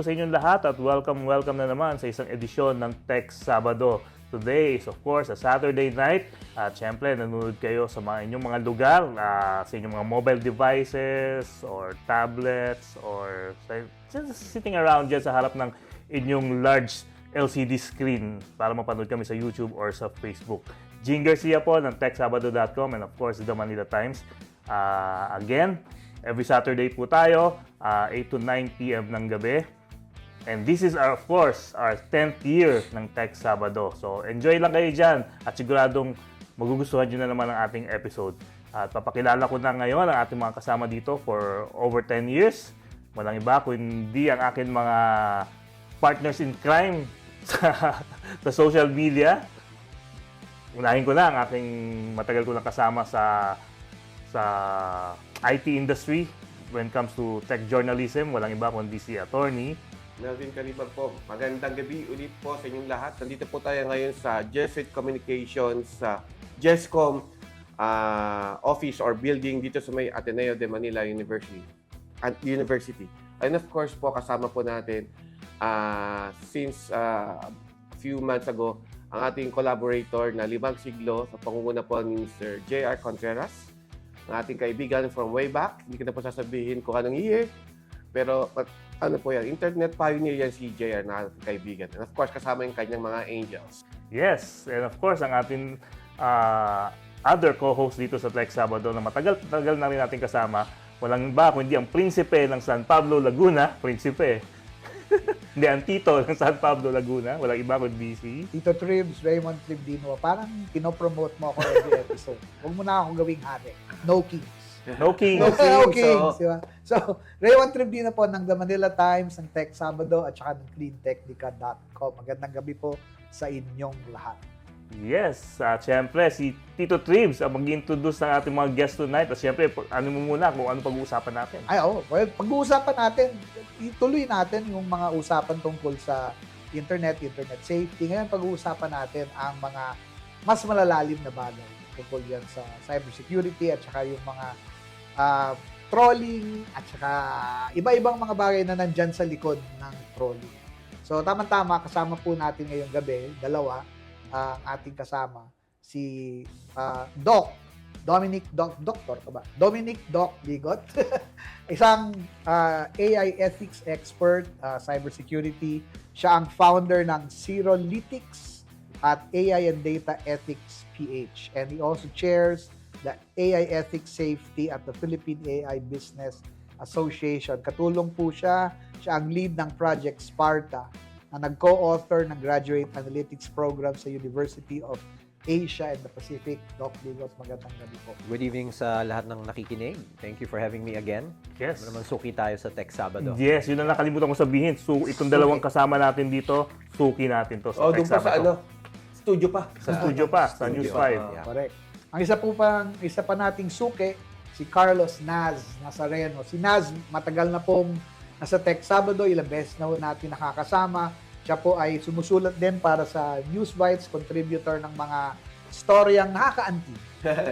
po sa inyong lahat at welcome na naman sa isang edisyon ng Tech Sabado. Today is of course a Saturday night at syempre nanonood kayo sa inyong mga lugar, sa inyong mga mobile devices or tablets or just sitting around dyan sa harap ng inyong large LCD screen para mapanood kami sa YouTube or sa Facebook. Jing Garcia po ng techsabado.com and of course the Manila Times. Again, every Saturday po tayo, 8 to 9 p.m. ng gabi. And this is, of course, our 10th year ng Tech Sabado. So, enjoy lang kayo dyan at siguradong magugustuhan nyo na naman ang ating episode. At papakilala ko na ngayon ang ating mga kasama dito for over 10 years. Walang iba kundi ang aking mga partners in crime sa social media. Unahin ko na ang aking matagal ko na kasama sa IT industry when it comes to tech journalism. Walang iba kundi si Attorney Melvin Calibag po. Magandang gabi ulit po sa inyong lahat. Nandito po tayo ngayon sa Jesuit Communications sa JESCOM office or building dito sa may Ateneo de Manila University. And of course po, kasama po natin since a few months ago ang ating collaborator na 5 siglo sa pangunguna po ni Mr. J.R. Contreras, ang ating kaibigan from way back. Hindi ko na po sasabihin kung anong year, pero ano po yan, internet pioneer yan si JR na ating kaibigan. And of course, kasama yung kanyang mga angels. Yes, and of course, ang ating other co-host dito sa Tech Sabado na matagal na rin natin kasama. Walang iba kundi ang prinsipe ng San Pablo, Laguna. Prinsipe. Hindi, ang tito ng San Pablo, Laguna. Walang iba kundi si Tito Tribs, Raymond Tribdino. Parang pinopromote mo ako every episode. Huwag mo na akong gawing hari. No kings. No King. No kings. Diba? So, Raymond Tribdino po ng The Manila Times, ng Tech Sabado, at saka ng cleantechnica.com. Magandang gabi po sa inyong lahat. Yes, at syempre si Tito Tribs ang mag-introduce ng ating mga guests tonight. At syempre, ano mo muna kung ano pag-uusapan natin? Ay, well, pag-uusapan natin, ituloy natin yung mga usapan tungkol sa internet safety. Ngayon, pag-uusapan natin ang mga mas malalalim na bagay tungkol yan sa cybersecurity at saka yung mga trolling at saka iba-ibang mga bagay na nandyan sa likod ng trolling. So, tama-tama, kasama po natin ngayong gabi, dalawa, ang ating kasama, si Dominic Ligot, isang AI ethics expert, cybersecurity. Siya ang founder ng Zerolytics at AI and Data Ethics PH. And he also chairs the AI Ethics Safety at the Philippine AI Business Association. Katulong po siya ang lead ng Project Sparta, na nag-co-author ng Graduate Analytics Program sa University of Asia and the Pacific. Doc Ligos, magandang gabi po. Good evening sa lahat ng nakikinig. Thank you for having me again. Yes. Naman suki tayo sa Tech Sabado. Yes, yun ang nakalimutan ko sabihin. So, itong dalawang kasama natin dito, suki natin to sa Tech Doon pa sa Sabado. studio pa. Sa studio pa, sa News 5. Yeah. Correct. Ang isa pa nating suki, si Carlos Naz Nazareno. Si Naz, matagal na pong nasa Tech Sabado, ilang beses na natin nakakasama. Siya po ay sumusulat din para sa News Bites, contributor ng mga storyang nakakaantig.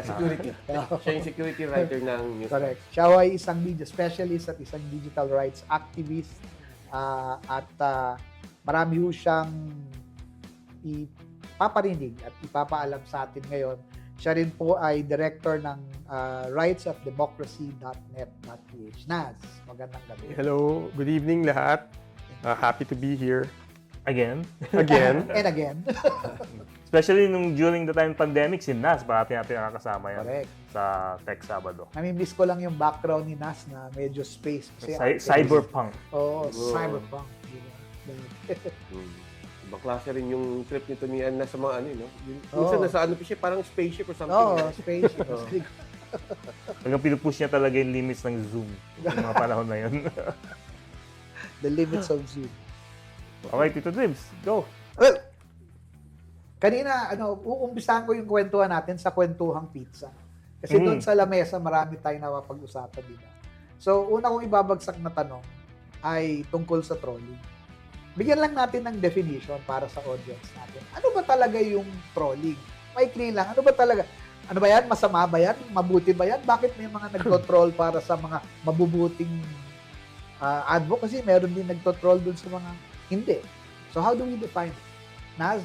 Security. Siya yung security writer ng News. Correct. Siya ay isang media specialist at isang digital rights activist. Marami ho siyang ipaparinig at ipapaalam sa atin ngayon. Siya rin po ay director ng rightsofdemocracy.net.ph. Naz, magandang gabi. Hello, good evening lahat. Happy to be here Again. again. And again. Especially during the time pandemic, si Nas, parati natin nakakasama yan Correct. sa Tech Sabado. Nami-miss ko lang yung background ni Naz na medyo space. Kasi Cyberpunk. Oo, cyberpunk. Ibang klase rin yung trip nito ni Anna sa mga ano, no? Minsan nasa ano pa siya, parang spaceship or something. Oo, space. Hanggang pinupush niya talaga yung limits ng Zoom yung mga panahon na yun. The limits of Zoom. Okay, Tito Dribs, go! Well, kanina, uumpisahan ko yung kwentuhan natin sa kwentuhang pizza. Kasi doon sa lamesa, marami tayong napapag-usapan, di ba? So, una kong ibabagsak na tanong ay tungkol sa trolling. Bigyan lang natin ng definition para sa audience natin. Ano ba talaga yung trolling? Maikli lang. Ano ba talaga? Ano ba yan? Masama ba yan? Mabuti ba yan? Bakit may mga nagko-troll para sa mga mabubuting advocacy, meron din nagtotroll dun sa mga hindi. So how do we define it? Naz?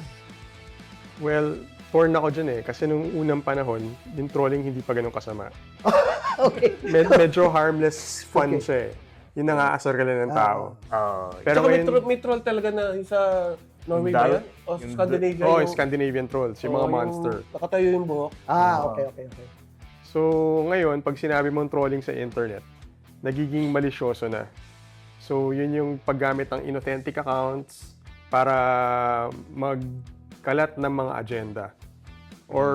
Well, torn ako dyan eh. Kasi nung unang panahon, yung trolling hindi pa ganun kasama. Okay. Medyo harmless fun Okay. siya eh. Yung nangaasar ka lang ng tao. Pero Pero ngayon, may troll talaga na yung sa Norway ba yan? O sa Yung Scandinavia? oh, yung- Scandinavian trolls, yung mga yung monster. Nakatayo yung buhok. Okay. So, ngayon, pag sinabi mong trolling sa internet, nagiging malisyoso na. So, yun yung paggamit ng inauthentic accounts para magkalat ng mga agenda or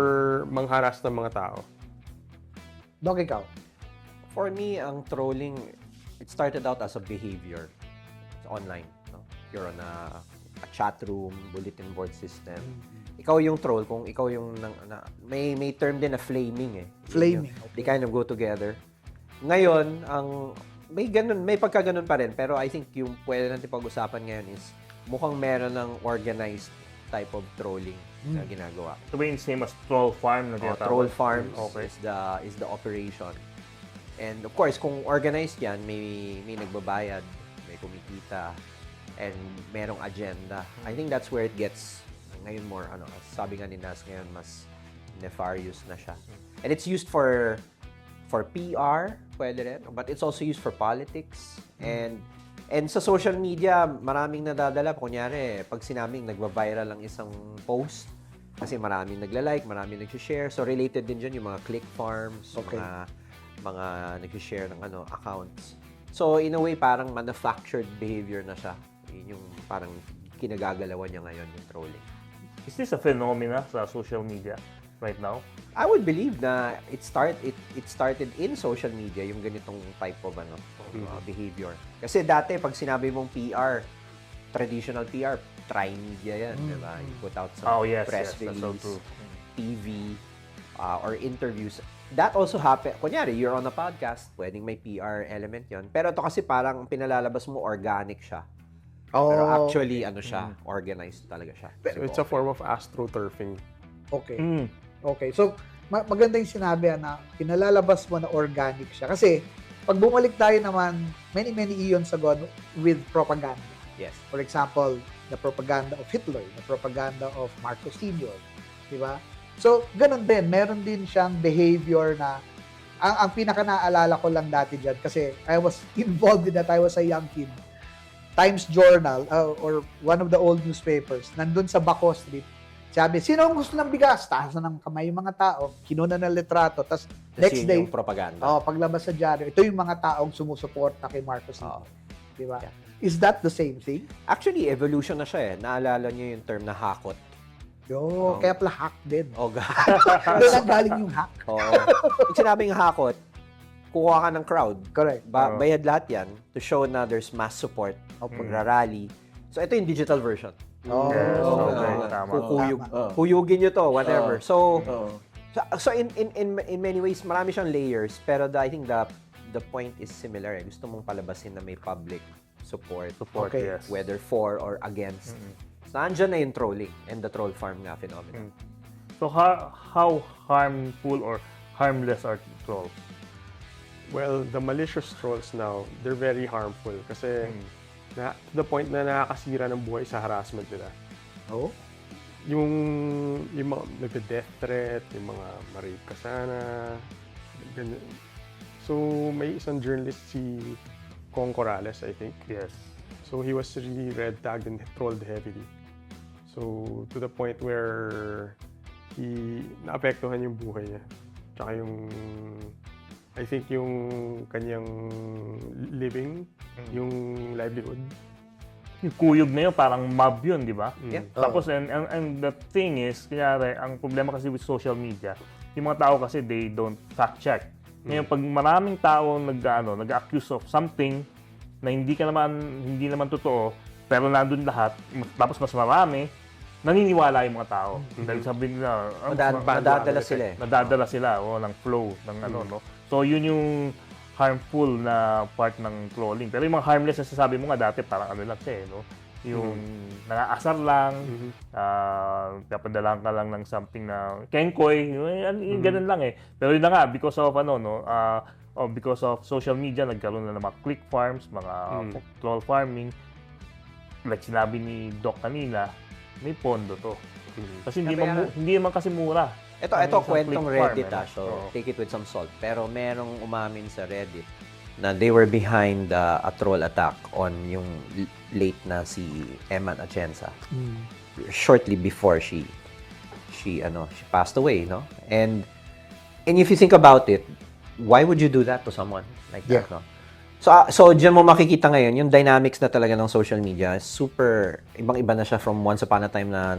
mangharas ng mga tao. Dok, ikaw? For me, ang trolling, it started out as a behavior online. No? You're on a chat room, bulletin board system. Ikaw yung troll, kung ikaw yung may term din na flaming eh. Flaming, They kind of go together. Ngayon, may pagkaganon pa rin, pero I think yung pwede natin pag-usapan ngayon is mukhang meron ng organized type of trolling na ginagawa. Ito ba yung same as troll farm na tinatawag? Troll farms Okay. is the operation. And of course, kung organized yan, may nagbabayad, may kumikita, and merong agenda. I think that's where it gets ngayon more, sabi nga ni Nas ngayon, mas nefarious na siya. And it's used for PR, pwede rin, but it's also used for politics. And sa social media, maraming nadadala. Kunyari, pag sinabing nagva-viral ang isang post, kasi maraming nagla-like, maraming nag-share. So related din dyan yung mga click farms, Okay. mga nag-share ng accounts. So in a way, parang manufactured behavior na siya. Yun yung parang kinagagalawan niya ngayon, yung trolling. Is this a phenomena sa social media right now? I would believe na it started in social media, yung ganitong type of behavior. Kasi dati, pag sinabi mong PR, traditional PR, tri-media yan, di ba? You put out some press that's so release, true. TV, or interviews. That also happen. Kunyari, you're on a podcast, pwedeng may PR element yon. Pero ito kasi parang pinalalabas mo, organic siya. Pero actually, organized talaga siya. So, it's a form of astroturfing. Okay. Mm. Okay. So, maganda yung sinabi na pinalalabas mo na organic siya. Kasi, pag bumalik tayo naman, many eons ago with propaganda. Yes. For example, the propaganda of Hitler, the propaganda of Marcos Sr. Di ba? So, ganun din. Meron din siyang behavior na ang pinaka naaalala ko lang dati dyan kasi I was involved in that. I was a young kid. Times Journal or one of the old newspapers, nandun sa Baco Street, sabi, sino ang gusto ng bigas? Taas na ng kamay yung mga tao, kinuna ng litrato, tapos next Yun day, yung propaganda. paglabas sa dyaryo, ito yung mga taong sumusuporta kay Marcos Sr. Di ba? Yeah. Is that the same thing? Actually, evolution na siya eh. Naalala niyo yung term na hakot. Kaya pala hack din. Doon ang galing yung hack. Oo. Pag sinabing hakot, kukuha ka ng crowd. Correct. Bayad lahat yan to show na there's mass support o pagrarally. So, ito yung digital version. Yes, Oh, okay, tama. Huyugin nyo to, whatever. So, Oo. so in many ways, marami siyang layers. Pero I think the point is similar. Eh. Gusto mong palabasin na may public support. Okay. Yes. Whether for or against. So, nandyan na yung trolling and the troll farm nga phenomenon. So how harmful or harmless are trolls? Well, the malicious trolls now, they're very harmful kasi to the point na nakakasira ng buhay sa harassment nila. Oh? Yung mga nagde-death threat, yung mga ma-rape ka sana, ganyan. So, may isang journalist si Kong Corrales, I think. Yes. So, he was really red tagged and trolled heavily. So, to the point where naapektuhan yung buhay niya. Tsaka I think yung kanyang living, yung livelihood. Yung kuyog na yun, parang mob yun, di ba? Yeah. Tapos, and the thing is, kunyari, ang problema kasi with social media, yung mga tao kasi, they don't fact check. Ngayon, pag maraming tao nag-accuse of something na hindi naman totoo, pero nandun lahat, tapos mas marami, naniniwala yung mga tao. Dahil sabi nila, Nadadala sila eh. nadadala sila ng flow ng no. So yun yung harmful na part ng trolling. Pero yung mga harmless na sasabi mo nga dati parang lang siya no. Yung nangaasar lang, kapadalan ka lang ng something na kengkoy, yung ganun lang eh. Pero yun na nga because of because of social media, nagkaroon na ng mga click farms, mga troll farming. Like sinabi ni Doc kanina, may pondo to. Kasi hindi naman kasi mura. Ito Isang kwentong click farm, Reddit eh. so take it with some salt. Pero merong umamin sa Reddit na they were behind a troll attack on yung late na si Eman Atienza. Shortly before she passed away, no? And if you think about it, why would you do that to someone like that, no? So diyan mo makikita ngayon yung dynamics na talaga ng social media, super ibang-iba na siya from once upon a time na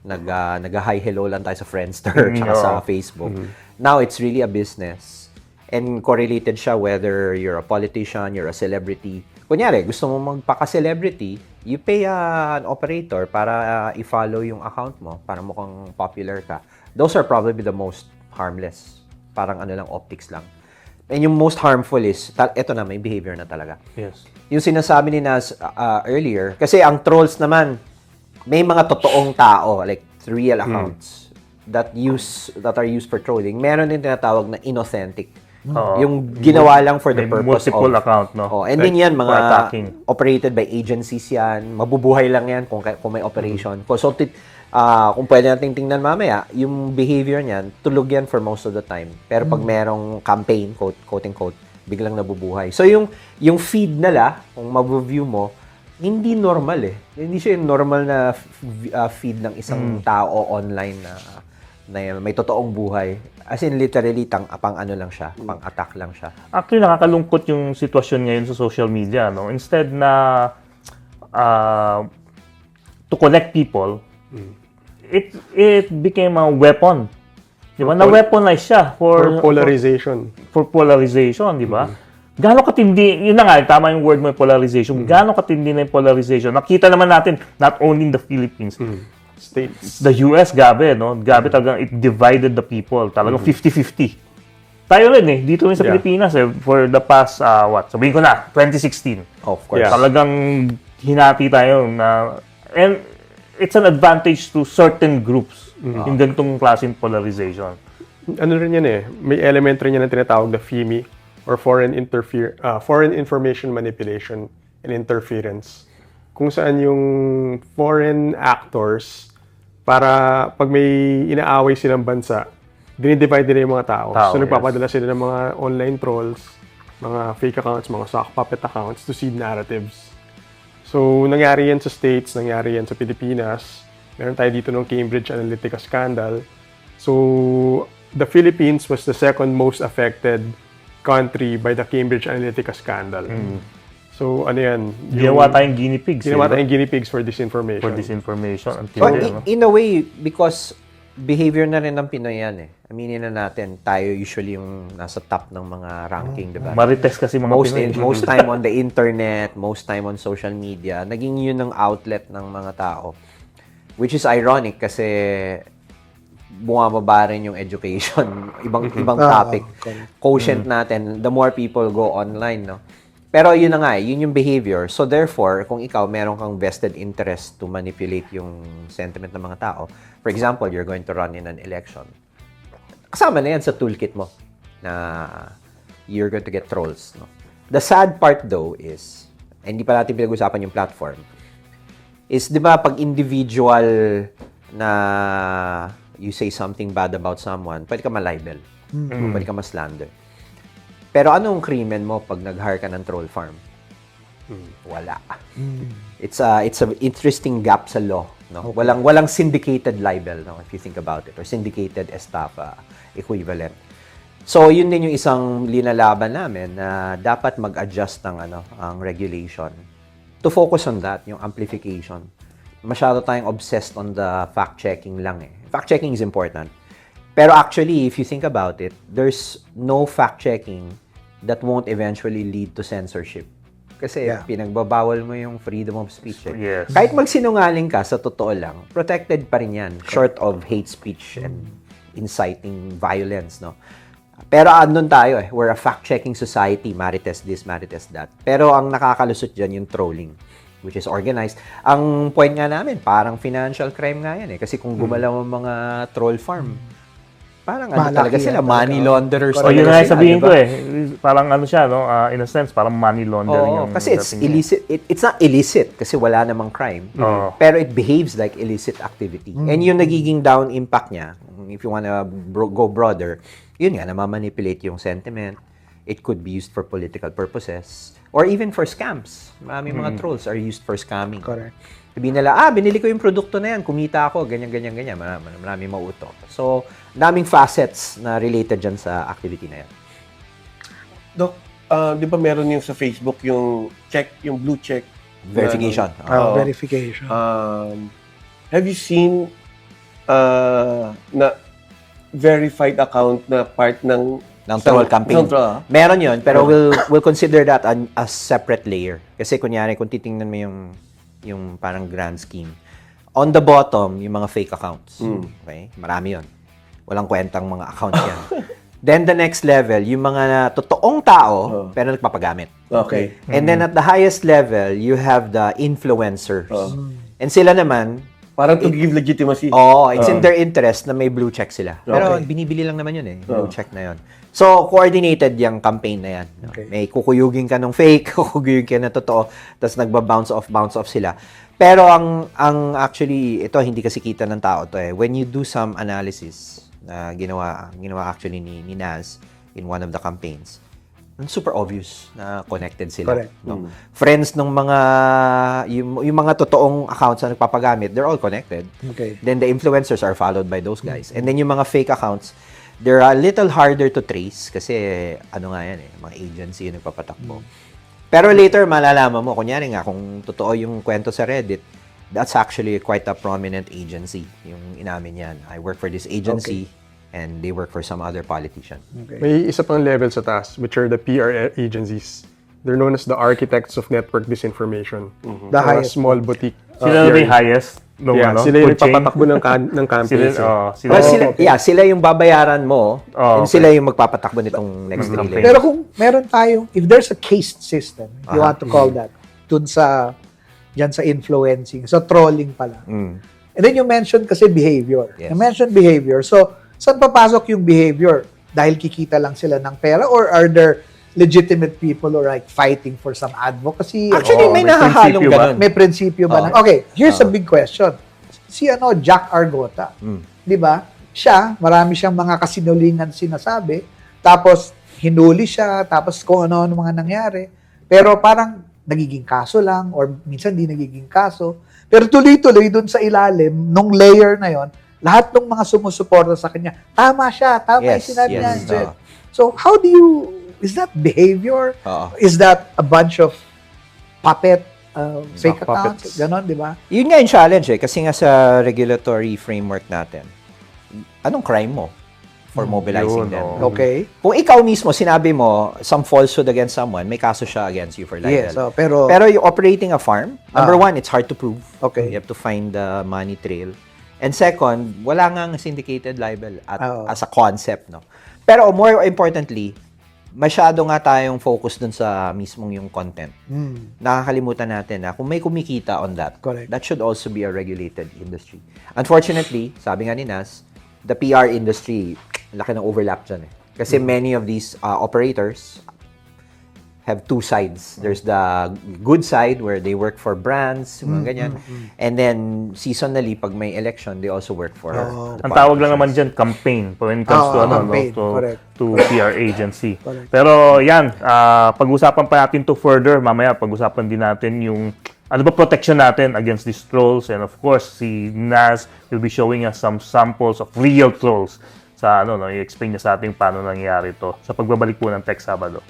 nag-hi hello lang tayo sa Friendster tsaka sa Facebook. Now it's really a business. And correlated siya whether you're a politician, you're a celebrity. Kunyari, gusto mo magpaka-celebrity, you pay an operator para i-follow yung account mo para mukhang popular ka. Those are probably the most harmless. Parang optics lang. And yung most harmful is, eto na, may behavior na talaga. Yes. Yung sinasabi ni Nas earlier, kasi ang trolls naman, may mga totoong tao, like real accounts, that are used for trolling. Meron din tinatawag na inauthentic. Yung ginawa lang for the May purpose multiple of... account, no? And then yan, for mga attacking. operated by agencies yan. Mabubuhay lang yan kung may operation. Consulted, kung pwede natin tingnan mamaya, yung behavior niyan, tulog yan for most of the time. Pero pag merong campaign, quote-unquote, biglang nabubuhay. So yung feed nila, kung mag-view mo, hindi normal eh. Hindi siya yung normal na feed ng isang tao online na may totoong buhay. As in, literally, pang-ano lang siya, pang-attack lang siya. Actually, nakakalungkot yung sitwasyon ngayon sa social media, no? Instead na to connect people, it became a weapon. Di ba? Na-weaponize siya For polarization. For polarization, di ba? Gaano katindi, yun na nga, tama yung word mo, polarization. Gaano katindi na yung polarization? Nakita naman natin, not only in the Philippines, States. the US, gabi, no? Gabi talagang it divided the people. Talagang 50-50. Tayo rin eh, dito rin sa Pilipinas eh, for the past, sabihin ko na, 2016. Of course. Yeah. Talagang hinati tayo na, and it's an advantage to certain groups yung ganitong klaseng polarization. Ano rin yan eh, may element rin yan na tinatawag na FIMI or foreign information manipulation and interference. Kung saan yung foreign actors, para pag may inaaway silang bansa, dinidivide nila yung mga tao. So nagpapadala sila ng mga online trolls, mga fake accounts, mga sock puppet accounts to seed narratives. So nangyari yan sa States, nangyari yan sa Pilipinas. Meron tayo dito ng Cambridge Analytica scandal. So the Philippines was the second most affected country by the Cambridge Analytica scandal. So, ano yan? Ginawa tayong guinea pigs. Ginawa tayong guinea pigs for disinformation. For disinformation. But in a way, because behavior na rin ng Pinoy yan eh. Aminin na natin, tayo usually yung nasa top ng mga ranking, di ba? Marites kasi mga Pinoy. Most time on the internet, most time on social media, naging yun ang outlet ng mga tao. Which is ironic kasi bumababa rin yung education. Ibang topic. Quotient natin, the more people go online, no? Pero yun na nga, yun yung behavior. So therefore, kung ikaw meron kang vested interest to manipulate yung sentiment ng mga tao, for example, you're going to run in an election, kasama na yan sa toolkit mo na you're going to get trolls. No? The sad part though is, hindi pa natin pinag-usapan yung platform, is di ba pag individual na you say something bad about someone, pwede ka ma-libel, pwede ka ma-slander. Pero anong krimen mo pag nag-hire ka ng troll farm? Wala. It's a interesting gap sa law, no? Okay. Walang syndicated libel, no, if you think about it, or syndicated estafa equivalent. So yun din yung isang linalaban namin na dapat mag-adjust ang regulation to focus on that, yung amplification. Masyado tayong obsessed on the fact-checking lang eh. Fact-checking is important. Pero actually, if you think about it, there's no fact-checking that won't eventually lead to censorship. Kasi pinagbabawal mo yung freedom of speech. Eh. Yes. Kahit magsinungaling ka, sa totoo lang, protected pa rin yan, short of hate speech and inciting violence, no? Pero andun tayo eh, we're a fact-checking society, marites this, marites that. Pero ang nakakalusot dyan yung trolling, which is organized. Ang point nga namin, parang financial crime nga yan eh. Kasi kung gumalaw ang mga troll farm, parang ano Malaki talaga yan sila, talaga. money launderers O yun talaga nga sila, sabihin di ko ba? Parang ano siya, no? In a sense, parang money laundering Oo, yung kasi it's dating niya. illicit. It's not illicit kasi wala namang crime. Oo. Pero it behaves like illicit activity. And yung nagiging down impact niya, if you wanna go broader, yun nga, namamanipulate yung sentiment. It could be used for political purposes or even for scams. Maraming mga trolls are used for scamming. Correct. Sabihin nila, binili ko yung produkto na yan, kumita ako, ganyan. Maraming mauto. So, daming facets na related dyan sa activity na yan. Doc, di ba meron yung sa Facebook yung check, yung blue check? Verification. Oo. Verification. Have you seen na verified account na part ng Troll campaign. ng troll? Meron yun, pero we'll consider that a separate layer. Kasi kunyari, kung titingnan mo yung parang grand scheme, on the bottom, yung mga fake accounts. Okay? Marami yun. Walang kwentang mga accounts yan. Then the next level, yung mga totoong tao, pero nagpapagamit. Okay. And then at the highest level, you have the influencers. And sila naman, Parang to give legitimacy. it's in their interest na may blue check sila. Pero Okay. binibili lang naman yun blue check na yun. So, coordinated yung campaign na yan. No? Okay. May kukuyugin ka ng fake, kukuyugin ka na totoo, tapos nagba-bounce off sila. Pero ang actually, ito hindi kasi kita ng tao to When you do some analysis na ginawa actually ni Naz in one of the campaigns, super obvious na connected sila. Correct. No? Friends ng mga, yung mga totoong accounts na nagpapagamit, they're all connected. Okay. Then the influencers are followed by those guys. And then yung mga fake accounts, they're a little harder to trace kasi ano nga yan mga agency yung nagpapatakbo. Pero later, malalaman mo, kunyari nga, kung totoo yung kwento sa Reddit, that's actually quite a prominent agency, yung inamin yan. I work for this agency, and they work for some other politician. Okay. May isa pang level sa taas, which are the PR agencies. They're known as the architects of network disinformation. The Or a highest small boutique. Sila na PR. yung highest nung Yeah, ano, sila yung food chain. papatakbo ng campaign. Sila yung babayaran mo, and sila yung magpapatakbo nitong next Campaign. relay. Pero kung meron tayong, if there's a cased system, if you want to call that, dun sa, dyan sa influencing, so trolling pala. And then you mentioned kasi behavior. Yes. You mentioned behavior. So, saan papasok yung behavior? Dahil kikita lang sila ng pera or are there legitimate people who are like fighting for some advocacy? Actually, may may nahahalong prinsipyo ba? ganun. May prinsipyo ba? Okay, here's a big question. Si Jack Argota, di ba? Siya, marami siyang mga kasinungalingan sinasabi, tapos hinuli siya, tapos kung ano-ano mga nangyari. Pero parang nagiging kaso lang or minsan di nagiging kaso. Pero tuloy-tuloy dun sa ilalim, nung layer na yon, lahat ng mga sumusuporta sa kanya, tama siya, tama yung sinabi niya. Oo. So, how do you, is that behavior? Oo. Is that a bunch of puppet fake accounts? puppets. Ganon, di ba? Yun nga yung challenge kasi nga sa regulatory framework natin, anong crime mo for mobilizing Yun, them? oo. Okay. Kung ikaw mismo, sinabi mo, some falsehood against someone, may kaso siya against you for libel. Yes, pero Pero yung operating a farm, number one, it's hard to prove. Okay. You have to find the money trail. And second, wala nga syndicated libel as a concept. No? Pero more importantly, masyado nga tayong focus dun sa mismong yung content. Nakakalimutan natin na kung may kumikita on that, Correct. that should also be a regulated industry. Unfortunately, sabi nga ni Nas, the PR industry, laki ng overlap dyan Kasi many of these operators have two sides. There's the good side where they work for brands, mga ganyan. And then, seasonally, pag may election, they also work for the Ang tawag lang naman dyan, campaign. When it comes to, campaign. to, Correct. to PR agency. Pero yan, pag-usapan pa natin to further. Mamaya, pag-usapan din natin yung ano ba protection natin against these trolls. And of course, si Naz will be showing us some samples of real trolls. Sa i-explain niya sa ating paano nangyayari to sa pagbabalik po ng Tech Sabado.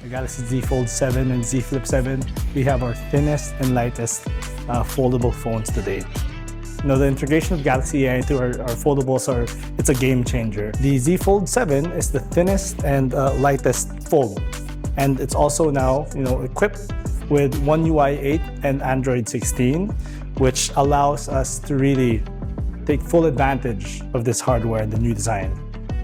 The Galaxy Z Fold 7 and Z Flip 7, we have our thinnest and lightest foldable phones today. The integration of Galaxy AI to our foldables it's a game changer. The Z Fold 7 is the thinnest and lightest fold, and it's also now equipped with One UI 8 and Android 16, which allows us to really take full advantage of this hardware and the new design.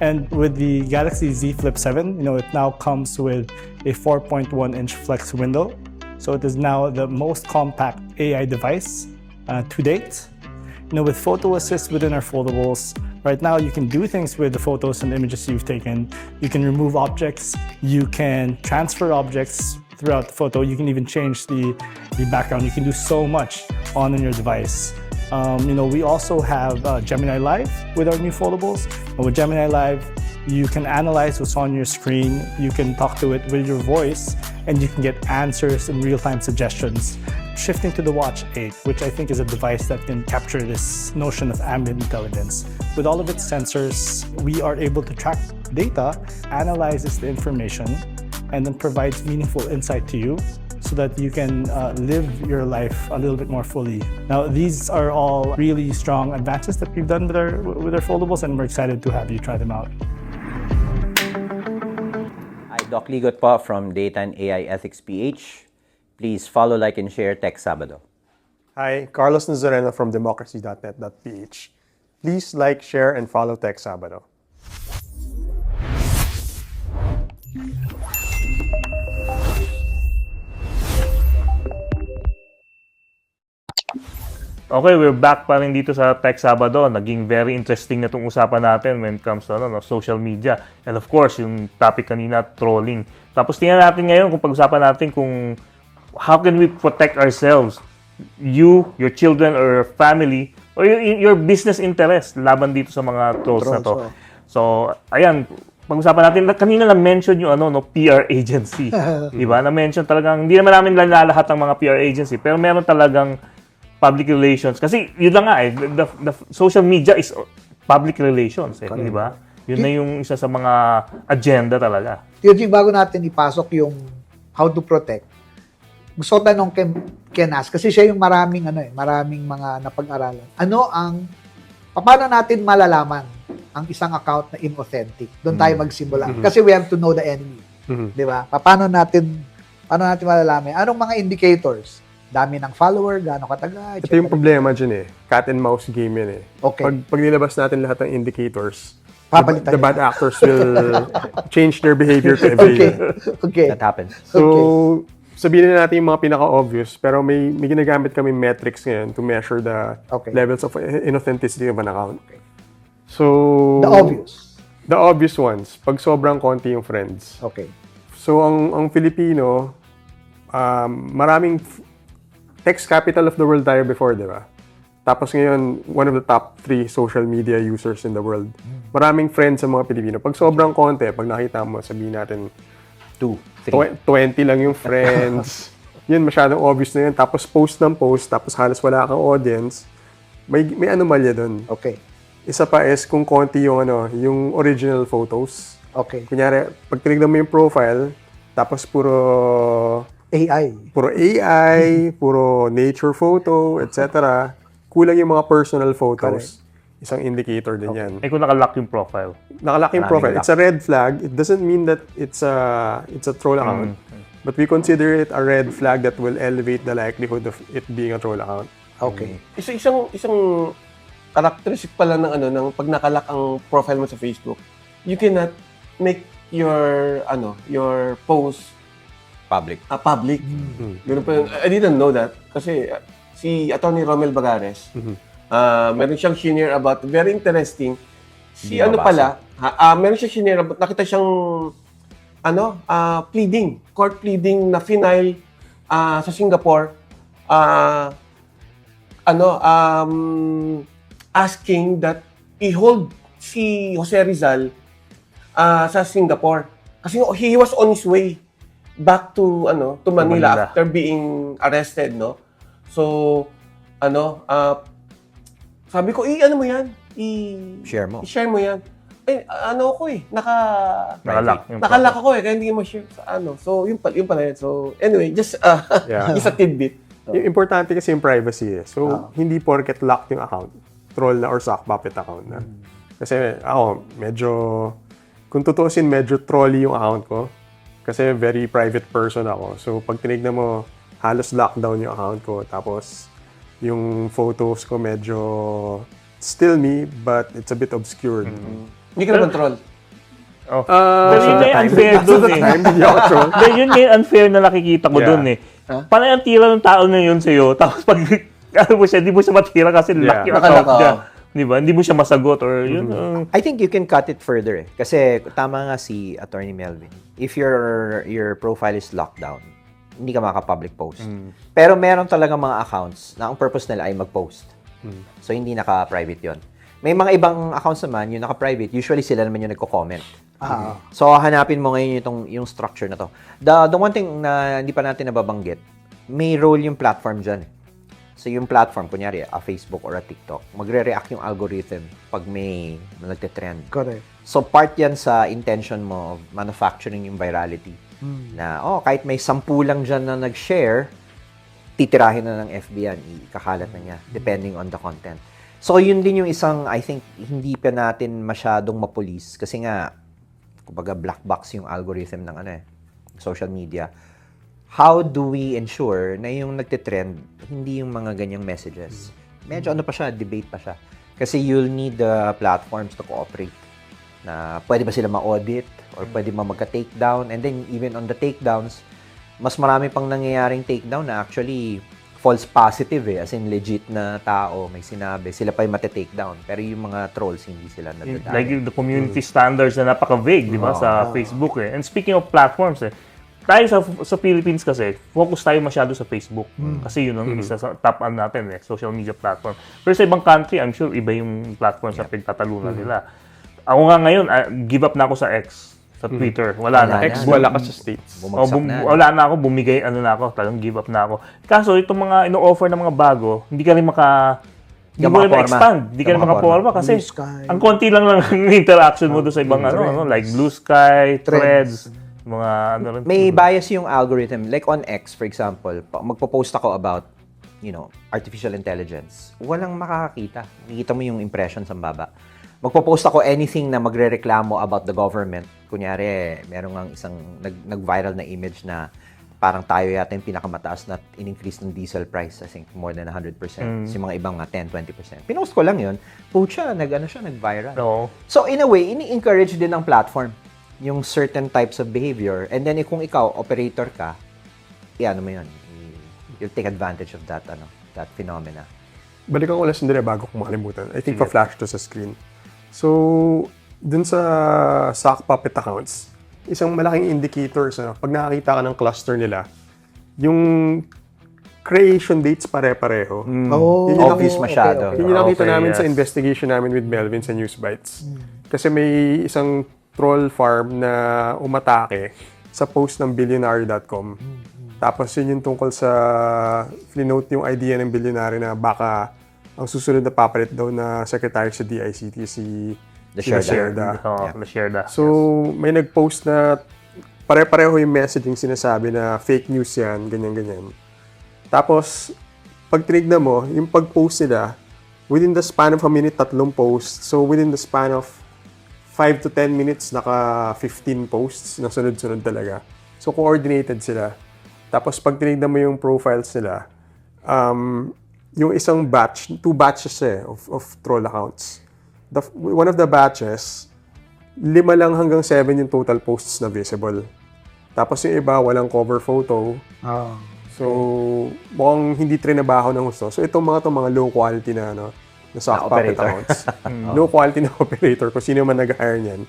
And with the Galaxy Z Flip 7, it now comes with a 4.1-inch flex window. So it is now the most compact AI device to date. With Photo Assist within our foldables, Right now, you can do things with the photos and images you've taken. You can remove objects. You can transfer objects throughout the photo. You can even change the background. You can do so much on your device. We also have Gemini Live with our new foldables. And with Gemini Live, you can analyze what's on your screen. You can talk to it with your voice, and you can get answers and real-time suggestions. Shifting to the Watch 8, which I think is a device that can capture this notion of ambient intelligence. With all of its sensors, we are able to track data, analyzes the information, and then provides meaningful insight to you so that you can live your life a little bit more fully. Now, these are all really strong advances that we've done with our foldables, and we're excited to have you try them out. Hi, Doc Ligot po from Data and AI Ethics PH. Please follow, like, and share Tech Sabado. Hi, Carlos Nazareno from democracy.net.ph. Please like, share, and follow Tech Sabado. Okay, we're back pa rin dito sa Tech Sabado. Naging very interesting na itong usapan natin when it comes to social media. And of course, yung topic kanina, trolling. Tapos tingnan natin ngayon kung pag-usapan natin kung how can we protect ourselves, you, your children, or your family, or your business interest laban dito sa mga trolls na to. So, ayan, pag-usapan natin, kanina na-mention yung PR agency. Diba? Na-mention talagang, hindi naman namin lalahat ng mga PR agency, pero meron talagang public relations. Kasi yun lang nga the social media is public relations. Di ba? Yun na yung isa sa mga agenda talaga. Yun, bago natin ipasok yung how to protect, gusto ko tanong kay Nas, kasi siya yung maraming mga napag-aralan. Paano natin malalaman ang isang account na inauthentic? Doon tayo magsimula. Kasi we have to know the enemy. Di ba? Paano natin malalaman? Anong mga indicators? Dami ng follower, gaano katagal. Ito yung problema dyan cat and mouse game yan Okay. Pag nilabas natin lahat ng indicators, Papalitan the bad actors will change their behavior to every day. Okay. That happens. So, sabihin na natin yung mga pinaka-obvious, pero may ginagamit kami metrics ngayon to measure the levels of inauthenticity of an account. So, The obvious ones, pag sobrang konti yung friends. Okay. So, ang Filipino, maraming text capital of the world tayo before, di ba? Tapos ngayon, one of the top 3 social media users in the world. Maraming friends sa mga Pilipino. Pag sobrang konti, pag nakita mo, sabihin natin, 2, 3. 20 lang yung friends. Yun, masyadong obvious na yun. Tapos post ng post, tapos halos wala kang audience. May anomalya dun. Okay. Isa pa is kung konti yung yung original photos. Okay. Kunyari, pag tinignan mo yung profile, tapos puro AI, puro nature photo, etc. Kulang yung mga personal photos. Correct. Isang indicator din yan. Kung nakalock yung profile. Nakalock yung profile. It's a red flag. It doesn't mean that it's a troll account. But we consider it a red flag that will elevate the likelihood of it being a troll account. Okay. Isang characteristic pala ng pag nakalock ang profile mo sa Facebook, you cannot make your post Public. Public. Ganun pa yun. I didn't know that. Kasi si Atty. Romel Bagares, meron siyang shinare about, very interesting. Meron siyang shinare about, nakita siyang, court pleading na final sa Singapore, asking that i-hold si Jose Rizal sa Singapore. Kasi he was on his way back to Manila after being arrested, no? So, sabi ko, ano mo yan? Share mo. I-share mo yan. Nakalock ako kaya hindi mo share sa So, yun pala yan. So, anyway, just a tidbit. Yung importante kasi yung privacy . So, hindi porket locked yung account, troll na or sock puppet account na. Kasi ako, kung tutuusin, medyo trolly yung account ko. Kasi very private person ako. So, pag tinignan mo, halos lockdown yung account ko. Tapos, yung photos ko medyo still me, but it's a bit obscured. Hindi ka naman troll. Yun nga yung unfair dun Hindi ako troll. Yun nga yung unfair na nakikita ko dun . Panay ang tira ng tao na yun sa'yo, tapos pag, hindi mo siya matira kasi lock yung account niya. Di ba? Hindi mo siya masagot or yun. I think you can cut it further eh. Kasi tama nga si Attorney Melvin. If your profile is locked down, hindi ka maka-public post. Pero meron talaga mga accounts na ang purpose nila ay mag-post. So hindi naka-private yon. May mga ibang accounts naman, yung naka-private, usually sila naman yung nagko-comment. So hanapin mo ngayon yung structure na to. The one thing na hindi pa natin nababanggit, may role yung platform dyan eh. So, yung platform, kunyari, a Facebook or a TikTok, magre-react yung algorithm pag may nagte-trend. Correct. So, part yan sa intention mo of manufacturing yung virality. Na, kahit may 10 lang dyan na nag-share, titirahin na ng FB yan, ikakalat na niya, depending on the content. So, yun din yung isang, I think, hindi pa natin masyadong mapulis. Kasi nga, kumbaga, black box yung algorithm ng social media. How do we ensure na yung nagtitrend, hindi yung mga ganyang messages? Medyo pa siya, debate pa siya. Kasi you'll need the platforms to cooperate. Na pwede ba sila ma-audit or pwede ba magka-takedown? And then even on the takedowns, mas marami pang nangyayaring takedown na actually false positive eh. As in legit na tao, may sinabi. Sila pa yung mati-takedown. Pero yung mga trolls, hindi sila nadadali. Like the community standards na napaka-vague, di ba, sa Facebook eh. And speaking of platforms tayo sa Philippines kasi, focus tayo masyado sa Facebook. Kasi yun ang isa sa top natin social media platform. Pero sa ibang country, I'm sure iba yung platform sa pagtatalunan nila. Ako nga ngayon, give up na ako sa X, sa Twitter. Wala na. X, wala ka sa States. Bumagsak na. Wala na ako, bumigay, talagang give up na ako. Kaso, itong mga ino-offer ng mga bago, hindi ka rin hindi mo rin ma-expand. Hindi ka rin makaporma kasi Blue Sky. ang konti lang ng interaction mo doon sa ibang like Blue Sky, Threads, mga rin. May bias yung algorithm. Like on X, for example, magpo-post ako about, artificial intelligence. Walang makakakita. Nakikita mo yung impressions ang baba. Magpo-post ako anything na magre-reklamo about the government. Kunyari, meron nga isang nag-viral na image na parang tayo yata yung pinakamataas na in-increase ng diesel price. I think more than 100%. Yung mga ibang 10-20%. Pinost ko lang yun. Pucha, nag-viral. No. So in a way, ini-encourage din ng platform yung certain types of behavior. And then kung ikaw, operator ka, ano mo yun, you'll take advantage of that phenomena. Balikan ko lang sandali bago ko makalimutan. I think pa-flash to sa screen. So, dun sa sock puppet accounts, isang malaking indicator pag nakakita ka ng cluster nila, yung creation dates pare-pareho. Oh, Yun yung Obvious masyado. Yun yung nakita namin yes. sa investigation namin with Melvin sa News Bites. Kasi may isang troll farm na umatake sa post ng billionaire.com. Tapos yun yung tungkol sa flinote yung idea ng billionaire na baka ang susunod na papalit daw na secretary sa DICT si Lasherda. Lasherda. So may nag-post na pare-pareho yung messaging sinasabi na fake news yan, ganyan-ganyan. Tapos pag tinignan mo, yung pag-post nila, within the span of a minute, 3 posts. So within the span of 5 to 10 minutes, naka 15 posts na sunod-sunod talaga. So, coordinated sila. Tapos, pag tinignan mo yung profiles nila, yung isang batch, 2 batches of troll accounts. One of the batches, 5 lang hanggang 7 yung total posts na visible. Tapos, yung iba, walang cover photo. So, mukhang hindi trinabaho ng gusto. So, itong mga low quality na sock puppet accounts. Low quality na operator kung sino man nag-hire niyan.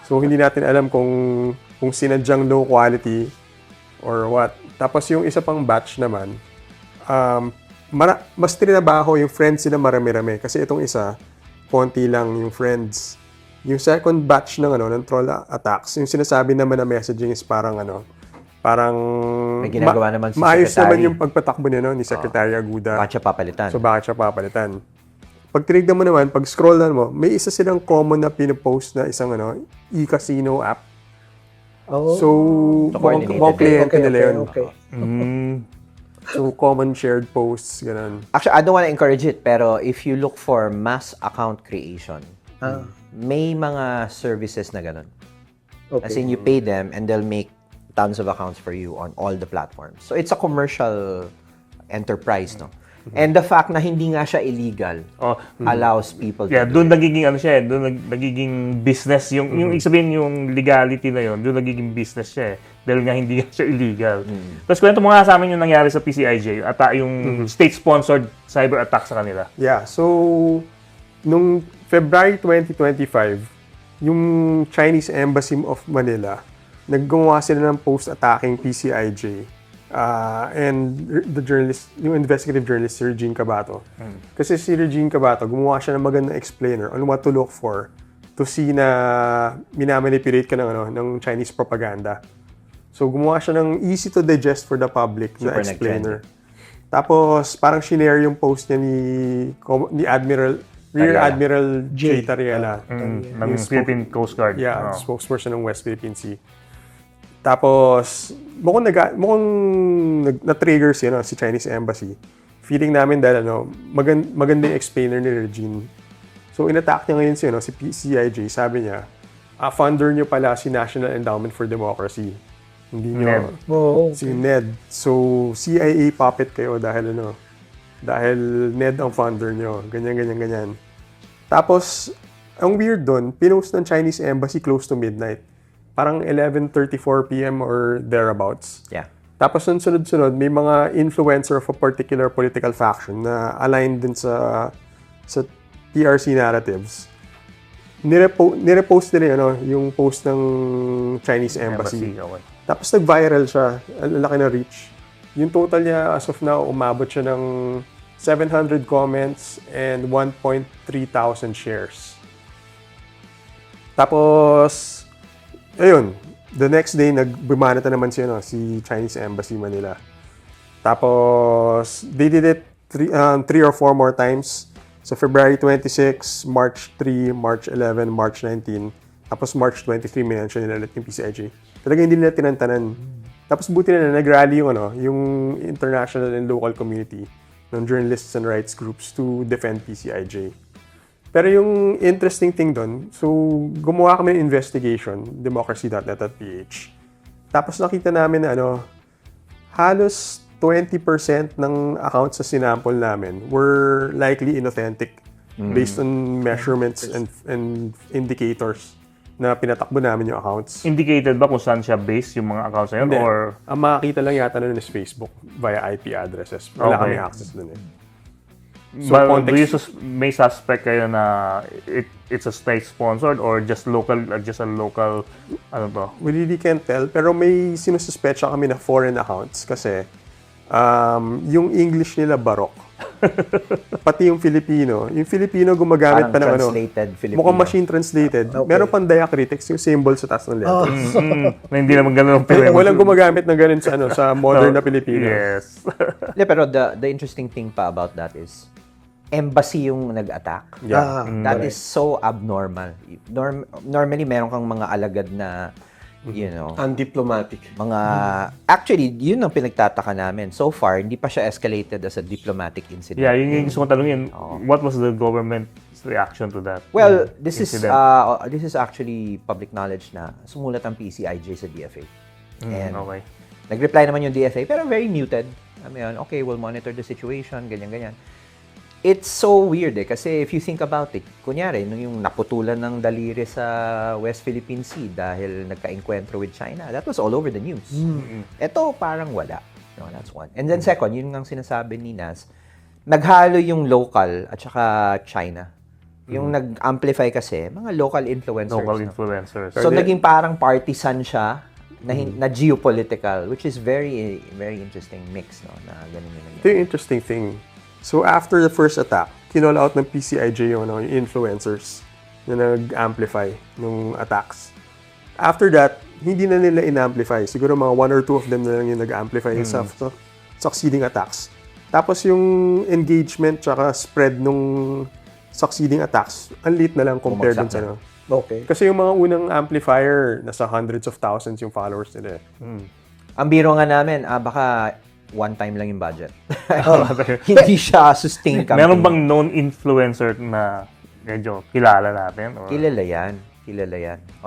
So, hindi natin alam kung sinadyang low quality or what. Tapos, yung isa pang batch naman, mas trinabaho yung friends nila marami-rami. Kasi itong isa, konti lang yung friends. Yung second batch ng troll attacks, yung sinasabi naman na messaging is parang may ginagawa naman si maayos Secretary. naman yung pagpatakbo niya ni Secretary Aguda. Bakit siya papalitan? So, bakit siya papalitan? Pag tinignan mo naman, pag scrollan mo, may isa silang common na pinopost na isang e-casino app. So, mga kliyente nila yun. Okay. So, common shared posts, ganun. Actually, I don't want to encourage it, pero if you look for mass account creation, may mga services na ganun. As in, you pay them and they'll make tons of accounts for you on all the platforms. So, it's a commercial enterprise, no? And the fact na hindi nga siya illegal allows people to do doon it. nagiging doon nagiging business yung sabihin yung legality na yun, doon nagiging business siya dahil nga hindi nga siya illegal. Tapos kwento mo nga sa amin yung nangyari sa PCIJ at yung state-sponsored cyber attack sa kanila. Yeah, so nung February 2025, yung Chinese Embassy of Manila, naggumawa sila ng post attacking PCIJ. And the journalist, yung investigative journalist, si Regine Cabato. Kasi si Regine Cabato, gumawa siya ng magandang explainer on what to look for to see na minamanipulate ka ng Chinese propaganda. So, gumawa siya ng easy to digest for the public na Super explainer. Tapos, parang shinare yung post niya ni Rear Tariela. Admiral J. Tariela. ng Philippine Coast Guard. Yeah, Oh. spokesperson ng West Philippine Sea. Tapos, mukhang na-trigger si Chinese Embassy. Feeling namin dahil maganda yung explainer ni Regine. So, in-attack niya ngayon si PCIJ. Sabi niya, funder niyo pala si National Endowment for Democracy. Hindi niyo si Ned. So, CIA puppet kayo dahil Ned ang founder niyo. Ganyan. Tapos, ang weird doon, pinost ng Chinese Embassy close to midnight. Parang 11:34 p.m. or thereabouts. Yeah. Tapos sunod-sunod, may mga influencer of a particular political faction na aligned din sa PRC narratives. Nirepost nila yung post ng Chinese Embassy. Okay. Tapos nag-viral siya. Ang laki na reach. Yung total niya as of now, umabot siya ng 700 comments and 1.3 thousand shares. Tapos, ayun, the next day, nagbumanata naman si Chinese Embassy Manila. Tapos, they did it 3 or 4 more times. So, February 26, March 3, March 11, March 19. Tapos, March 23, minention nila ulit yung PCIJ. Talaga hindi nila tinantanan. Tapos, buti na nag-rally yung international and local community ng journalists and rights groups to defend PCIJ. Pero yung interesting thing doon, so gumawa kami ng investigation, democracy.net.ph. Tapos nakita namin na halos 20% ng accounts sa sinample namin were likely inauthentic based on measurements and indicators na pinatakbo namin yung accounts. Indicated ba kung saan siya based yung mga accounts na yun? Hindi. Or Ang makakita lang yata nun is Facebook via IP addresses. Wala Okay. kami access dun eh. So, but do you context, may suspect kayo na it's a state-sponsored or just a local, we really can't tell. Pero may sinususpecha kami na foreign accounts kasi yung English nila barok. Pati yung Filipino gumagamit Parang pa ng translated Filipino. mukhang machine translated. Meron pang diacritics, yung symbol sa taas ng letters. na hindi naman ganun ang Walang gumagamit ng ganun sa modern na Pilipino. Yes. Yeah, pero the interesting thing pa about that is, embassy yung nag-attack. Yeah. That is so abnormal. Normally, meron kang mga alagad na, Undiplomatic. actually, yun ang pinagtataka namin. So far, hindi pa siya escalated as a diplomatic incident. Yeah, yun yung gusto kong tanungin. What was the government's reaction to that? Well, this incident? is actually public knowledge na sumulat ang PCIJ sa DFA. And Okay. nag-reply naman yung DFA, pero very muted. Okay, we'll monitor the situation, ganyan-ganyan. It's so weird kasi if you think about it, kunyari, nung yung naputulan ng daliri sa West Philippine Sea dahil nagka-encuentro with China, that was all over the news. Ito parang wala. That's one. And then second, yun nga sinasabi ni Nas, naghalo yung local at saka China. Yung nag-amplify kasi, mga local influencers. Local no? influencers. So naging parang partisan siya na geopolitical, which is very very interesting mix, no, na ganun yun. Ito yung interesting thing. So after the first attack, kinall out ng PCIJ yung influencers na nag-amplify ng attacks. After that, hindi na nila in-amplify. Siguro mga 1 or 2 of them na lang yung nag-amplify sa succeeding attacks. Tapos yung engagement tsaka spread nung succeeding attacks, ang liit na lang compared dun sa Okay. Kasi yung mga unang amplifier, nasa hundreds of thousands yung followers nila. Ang biro nga namin, baka one time lang yung budget. Hindi siya sustained campaign. Meron bang known influencer na medyo kilala natin? Or? Kilala yan.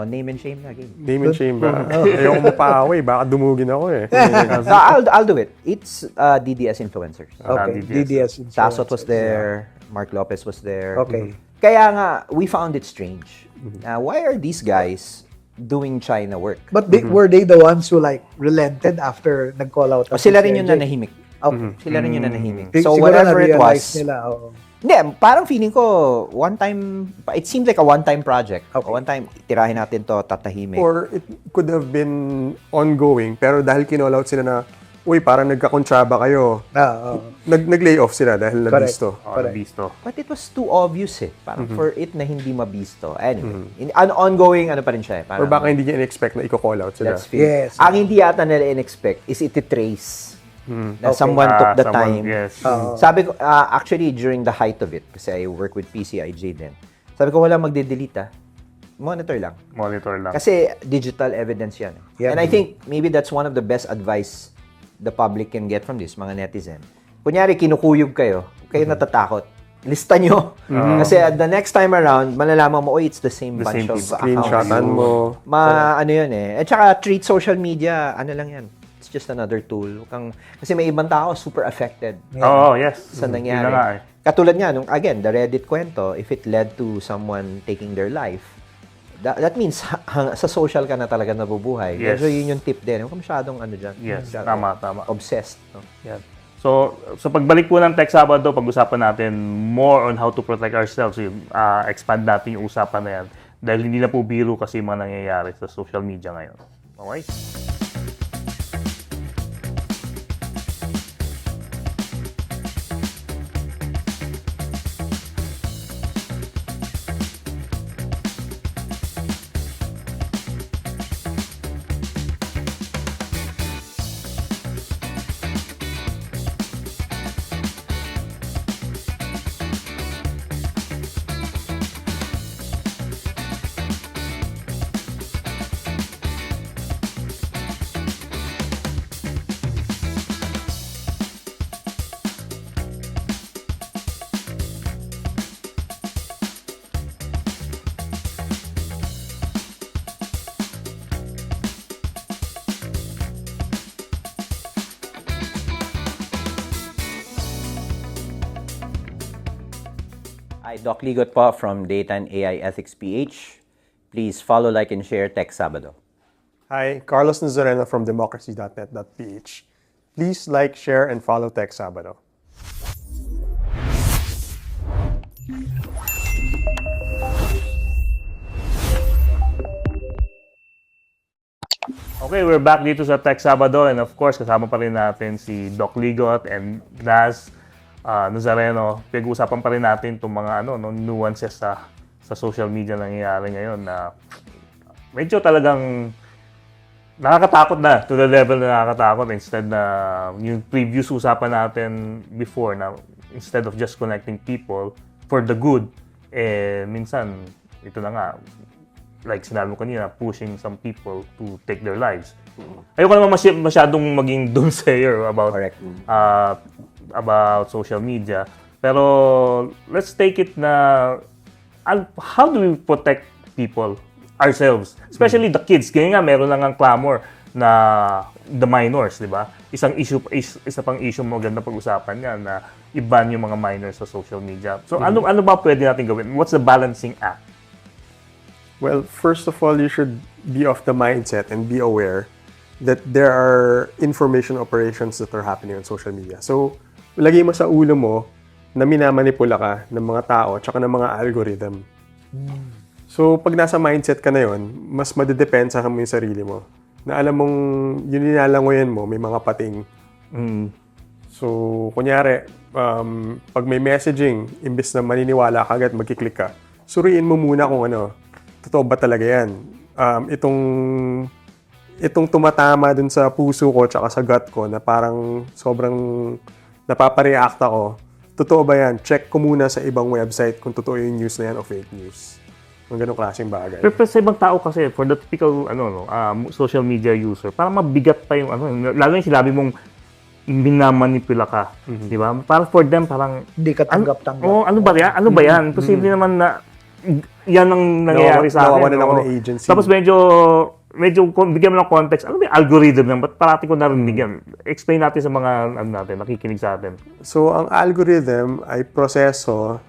Name and shame na. Game. Name and shame ba? Ayoko mapaaway, baka dumugin ako eh. So, I'll do it. It's DDS influencers. Okay. DDS. Tasot was there. Mark Lopez was there. Okay. Kaya nga, we found it strange. Why are these guys doing China work? But were they the ones who relented after nag-call out? O sila rin yung nanahimik. Sila rin yung nanahimik. So Siguro whatever it na-realize was, nila, oo. Hindi, parang feeling ko, it seems like a one-time project. Okay. One time, tirahin natin to, tatahimik. Or it could have been ongoing, pero dahil kinall out sila na, uy, parang nagkakontraba kayo. Nag-lay off sila dahil nabisto. Visto. But it was too obvious eh. Parang for it na hindi mabisto. Anyway, ongoing ano pa rin siya eh. Parang, Or baka hindi niya in-expect na i-call out sila. let's feel. Yes. Ang hindi yata nila in-expect is iti-trace. Na someone took the time. Yes. Sabi ko, actually, during the height of it, kasi I work with PCIJ din, sabi ko, wala magde-delete monitor lang. Monitor lang. Kasi digital evidence yan. Yeah. And I think maybe that's one of the best advice the public can get from this, mga netizen. Kunyari, kinukuyog kayo natatakot. Lista nyo. Kasi the next time around, malalaman mo, it's the same The bunch same of people. accounts. Screenshotan mo. Ano yun eh. At saka, treat social media, ano lang yan. It's just another tool. Kasi may ibang tao super affected Oo, yes. sa Yun nangyari. na nga eh. Katulad nga, again, the Reddit kwento, if it led to someone taking their life, that means sa social ka na talaga nabubuhay. Yes. So, yun yung tip din. Huwag ka masyadong Yes, masyadong tama. obsessed. No? Yan. So, sa pagbalik po ng Tech Sabado, pag-usapan natin more on how to protect ourselves. Expand natin yung usapan na yan. Dahil hindi na po biro kasi yung mga nangyayari sa social media ngayon. Okay? Hi, Doc Ligot po from Data and AI Ethics PH. Please follow, like, and share Tech Sabado. Hi, Carlos Nazareno from democracy.net.ph. Please like, share, and follow Tech Sabado. Okay, we're back dito sa Tech Sabado and of course, kasama pa rin natin si Doc Ligot and Naz Nazareno. Pag-uusapan pa rin natin itong mga nuances sa social media na nangyayari ngayon na medyo talagang nakakatakot na, to the level na nakakatakot. Instead na yung previous usapan natin before na instead of just connecting people for the good, minsan ito na nga, like sinabi mo kanina, pushing some people to take their lives. Ayoko naman masyadong maging doomsayer about Correct. About social media. Pero let's take it na how do we protect people, ourselves, especially the kids. Kaya nga meron lang ang clamor na the minors, di ba? Isa pang issue maganda pag-usapan yan na i-ban yung mga minors sa social media. So ano ba pwede natin gawin? What's the balancing act? Well, first of all, you should be of the mindset and be aware that there are information operations that are happening on social media. So, lagay mo sa ulo mo na minamanipula ka ng mga tao at ng mga algorithm. So, pag nasa mindset ka na yon, mas madedepensa mo yung sarili mo. Na alam mong yun nilalangoyan mo, may mga pating. So, kunyari, pag may messaging, imbes na maniniwala ka agad, magkiklik ka, suriin mo muna kung totoo ba talaga yan. Itong tumatama dun sa puso ko tsaka sa gut ko na parang sobrang napapareact ako, totoo ba yan? Check ko muna sa ibang website kung totoo yung news na yan o fake news. Yung ganong klaseng bagay. Pero sa ibang tao kasi, for the typical social media user, parang mabigat pa yung lalo yung sinabi mong minamanipula ka, di ba? Parang for them, parang Hindi ka tanggap-tanggap. ano ba yan? Ano ba yan? Posible naman na yan ang nangyayari sa akin. Nawawalan ako ng agency. Tapos medyo bigyan mo ng context. Ano ba yung algorithm yan? Ba't parati ko narinig yan? Explain natin sa mga nakikinig sa atin. So, ang algorithm ay proseso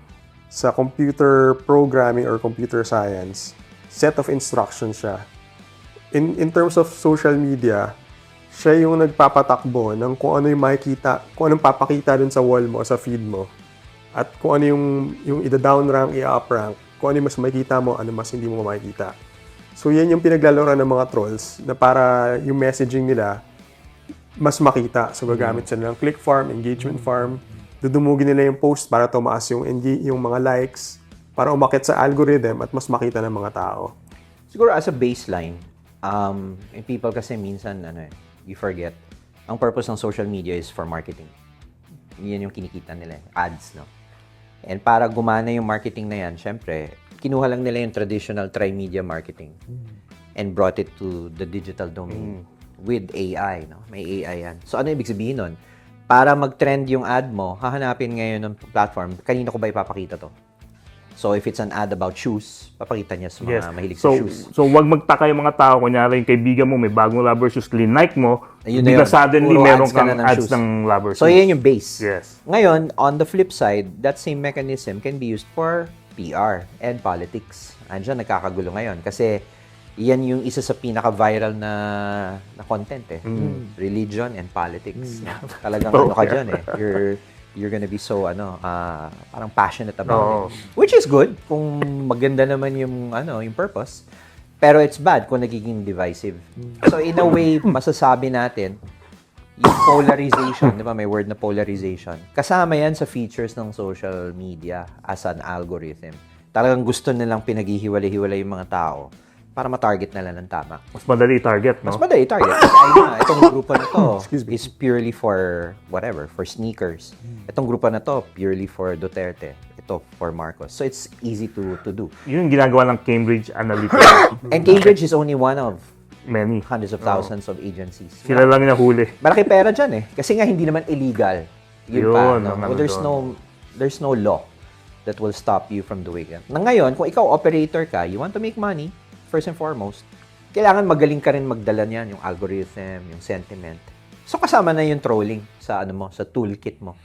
sa computer programming or computer science. Set of instructions siya. In terms of social media, siya yung nagpapatakbo ng kung ano yung makikita, kung anong papakita dun sa wall mo, sa feed mo. at kung ano yung ida-down rank, i-up rank, kung ano yung mas makikita mo, ano mas hindi mo makikita. So yan yung pinaglalaroan ng mga trolls na para yung messaging nila mas makita. So gagamit sila ng click farm, engagement farm, dudumugin nila yung post para tumaas yung mga likes, para umakit sa algorithm at mas makita ng mga tao. Siguro as a baseline, people kasi minsan, you forget, ang purpose ng social media is for marketing. Yan yung kinikita nila, ads, no? And para gumana yung marketing na yan, syempre, kinuha lang nila yung traditional tri-media marketing and brought it to the digital domain with AI, no? May AI yan. So ano ibig sabihin nun? Para mag-trend yung ad mo, hahanapin ngayon ng platform, kanino ko ba ipapakita to? So, if it's an ad about shoes, papakita niya sa mga mahilig sa shoes. So, wag magtaka yung mga tao. Kunyari, yung kaibigan mo, may bagong rubber shoes, linike mo, Ayun di na ba yun. suddenly Puro meron ads ka kang na ng ads shoes. ng rubber shoes. So, yan yung base. Yes. Ngayon, on the flip side, that same mechanism can be used for PR and politics. Andiyan, nagkakagulo ngayon. Kasi, yan yung isa sa pinaka-viral na content eh. Religion and politics. Talagang ano ka dyan eh. You're gonna be so parang passionate about it. Which is good kung maganda naman yung yung purpose. Pero it's bad kung nagiging divisive. So in a way, masasabi natin yung polarization, di ba? May word na polarization. Kasama yan sa features ng social media as an algorithm. Talagang gusto nilang pinaghihiwalay-hiwalay yung mga tao para ma-target na lang ng tama. Mas madali target, no? Mas madali target. Kasi itong grupo na to is purely for whatever, for sneakers. Itong grupo na to, purely for Duterte. Ito, for Marcos. So, it's easy to do. Yun yung ginagawa ng Cambridge Analytica. And Cambridge is only one of Many. hundreds of thousands of agencies. Sila lang yung nahuli. Malaki pera dyan eh. Kasi nga, hindi naman illegal. Yun pa, Yun, no? ang ano There's no law that will stop you from doing it. Na ngayon, kung ikaw operator ka, you want to make money, first and foremost, kailangan magaling ka rin magdala niyan, yung algorithm, yung sentiment. So, kasama na yung trolling sa sa toolkit mo.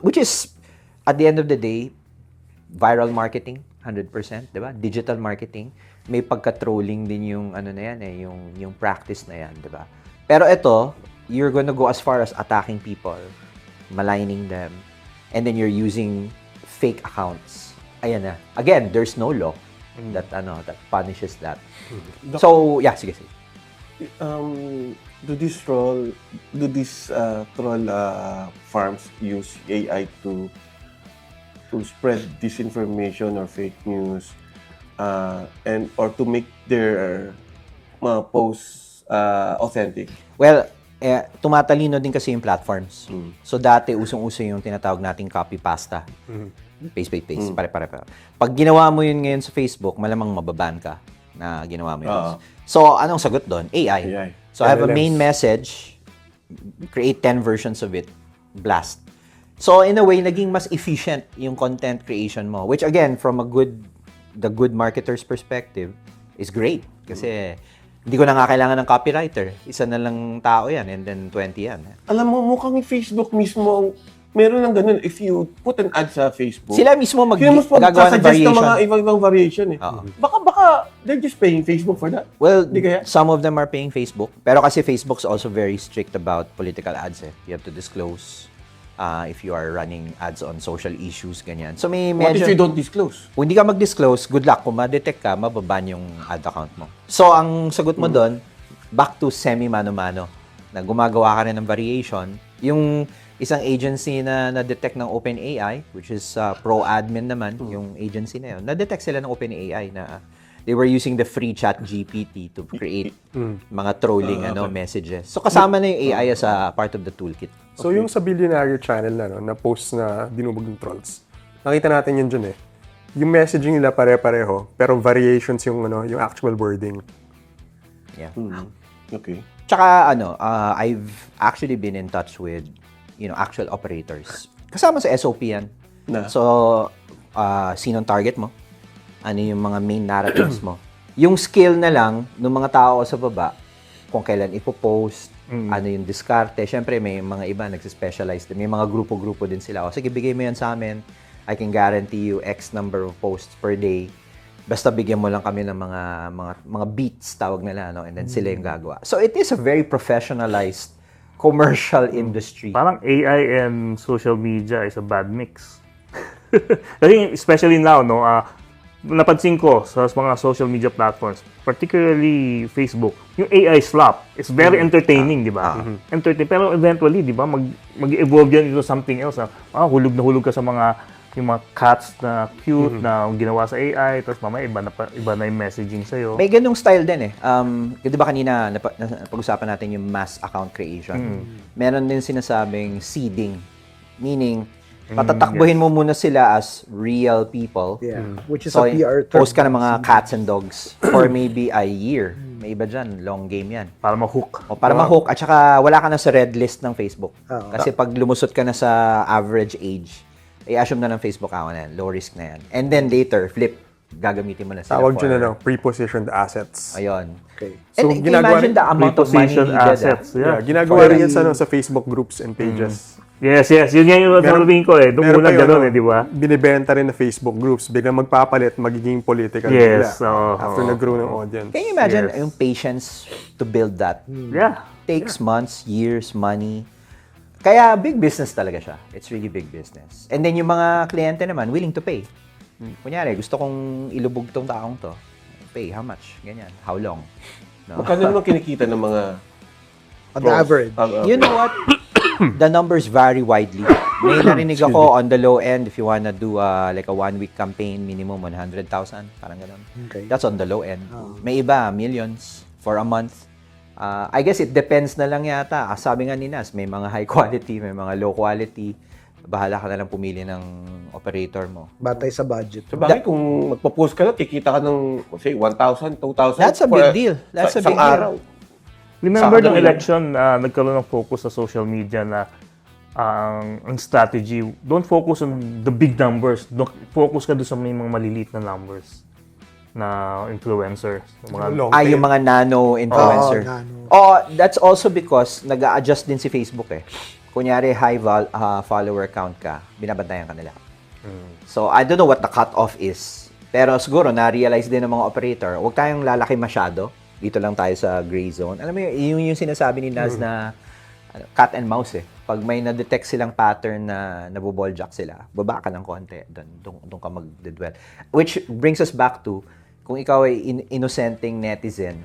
Which is, at the end of the day, viral marketing, 100%, di ba? Digital marketing, may pagka-trolling din yung na yan eh, yung practice na yan, di ba? Pero ito, you're gonna go as far as attacking people, maligning them, and then you're using fake accounts. Ayan na. Again, there's no law that punishes that. So, yeah, sige. Do these troll farms use AI to spread disinformation or fake news or to make their posts authentic? Well, tumatalino din kasi yung platforms. So, dati usong-uso yung tinatawag nating copy pasta. Paste. Pare. Pag ginawa mo yun ngayon sa Facebook, malamang mababan ka na ginawa mo yun. So, anong sagot doon? AI. So, I have a main message, create 10 versions of it, blast. So, in a way, naging mas efficient yung content creation mo. Which, again, from the good marketer's perspective, is great. Kasi, hindi ko na nga kailangan ng copywriter. Isa na lang tao yan, and then 20 yan. Alam mo, mukhang Facebook mismo meron ng ganun. If you put an ad sa Facebook, sila mismo gagawa ng variation. Ng mga ibang variation eh. Baka they're just paying Facebook for that. Well, Di kaya? some of them are paying Facebook. Pero kasi Facebook's also very strict about political ads eh. You have to disclose if you are running ads on social issues, ganyan. So may What if you don't disclose? Kung hindi ka mag-disclose, good luck. Kung ma-detect ka, mababan yung ad account mo. So, ang sagot mo doon, back to semi-mano-mano. Na gumagawa ka rin ng variation. Yung isang agency na na-detect ng OpenAI, which is pro-admin naman, yung agency na yun, na-detect sila ng OpenAI na they were using the free ChatGPT to create mga trolling messages. So, kasama na yung AI as a part of the toolkit. So yung sa Billionaire channel na post na dinubog ng trolls, nakita natin yun dyan eh. Yung messaging nila pare-pareho, pero variations yung actual wording. Yeah. Okay. Tsaka I've actually been in touch with actual operators. Kasama sa SOP yan. So, sinong target mo? Ano yung mga main narratives mo? Yung skill na lang ng mga tao sa baba, kung kailan ipopost, ano yung diskarte. Siyempre, may mga iba nagsispecialize din. May mga grupo-grupo din sila. O, sige, bigay mo yan sa amin. I can guarantee you X number of posts per day. Basta bigyan mo lang kami ng mga beats, tawag nila, and then sila yung gagawa. So, it is a very professionalized commercial industry. Parang AI and social media is a bad mix. Kasi especially now, no, napansin ko sa mga social media platforms, particularly Facebook, yung AI slap is very entertaining, di ba? Entertaining. Pero eventually, di ba, mag-evolve yan into something else. Hulog na hulog ka sa yung mga cats na cute na ginawa sa AI, tapos mamaya iba na yung messaging sa'yo. May ganung style din eh. Di ba kanina napag-usapan natin yung mass account creation. Meron din sinasabing seeding. Meaning, patatakbuhin mo muna sila as real people. Yeah. Which is So, a PR term. post ka ng mga cats and dogs for maybe a year. May iba dyan, long game yan. Para ma-hook. O para ma-hook at saka wala ka na sa red list ng Facebook. Oo. Kasi pag lumusot ka na sa average age, i-assume na ng Facebook account na yan. Low risk na yan. And then later, flip. Gagamitin mo na sila Tawag for... dyan pre-positioned assets. Ayun. Okay. And So, can you imagine the amount of money Reposition needed. assets. Yeah, Yeah. ginagawa rin yan sa Facebook groups and pages. Yes. Yun nga yung sasabihin ko eh. Doon Meron muna pa yung gano'n di ba? binibenta rin na Facebook groups. Biglang magpapalit, magiging political Yes, bigla oo. after nag-grow ng audience. Can you imagine Yes. yung patience to build that? Yeah. Takes months, years, money. Kaya big business talaga siya. It's really big business. And then yung mga kliyente naman, willing to pay. Kunyari, gusto kong ilubog tong taong to. Pay, how much? Ganyan. How long? No? Magkano naman kinikita ng mga On the average. You know what? The numbers vary widely. May narinig ako on the low end, if you wanna do like a 1-week campaign, minimum 100,000. Parang ganun. Okay. That's on the low end. May iba, millions for a month. I guess it depends na lang yata. Sabi nga ni Nas, may mga high quality, may mga low quality. Bahala ka na lang pumili ng operator mo. Batay sa budget. So bakit kung magpo-post ka lang, kikita ka ng, say, 1,000, 2,000? That's a for big deal. That's a isang big deal. araw. Remember Sa ng kanila. election, nagkaroon ng focus sa social media na ang strategy, don't focus on the big numbers. Focus ka doon sa may mga maliliit na numbers na influencers. Yung mga, Long Yung mga nano influencer. nano. That's also because nag-a-adjust din si Facebook eh. Kunyari, high follower count ka, binabantayan ka nila. So, I don't know what the cutoff is. Pero siguro, na-realize din ng mga operator, huwag tayong lalaki masyado. Dito lang tayo sa gray zone. Alam mo, yung sinasabi ni Naz na cat and mouse eh. Pag may na-detect silang pattern na nabuboljack sila, baba ka ng konti, doon ka mag-dwell. Which brings us back to, kung ikaw ay innocenteng netizen,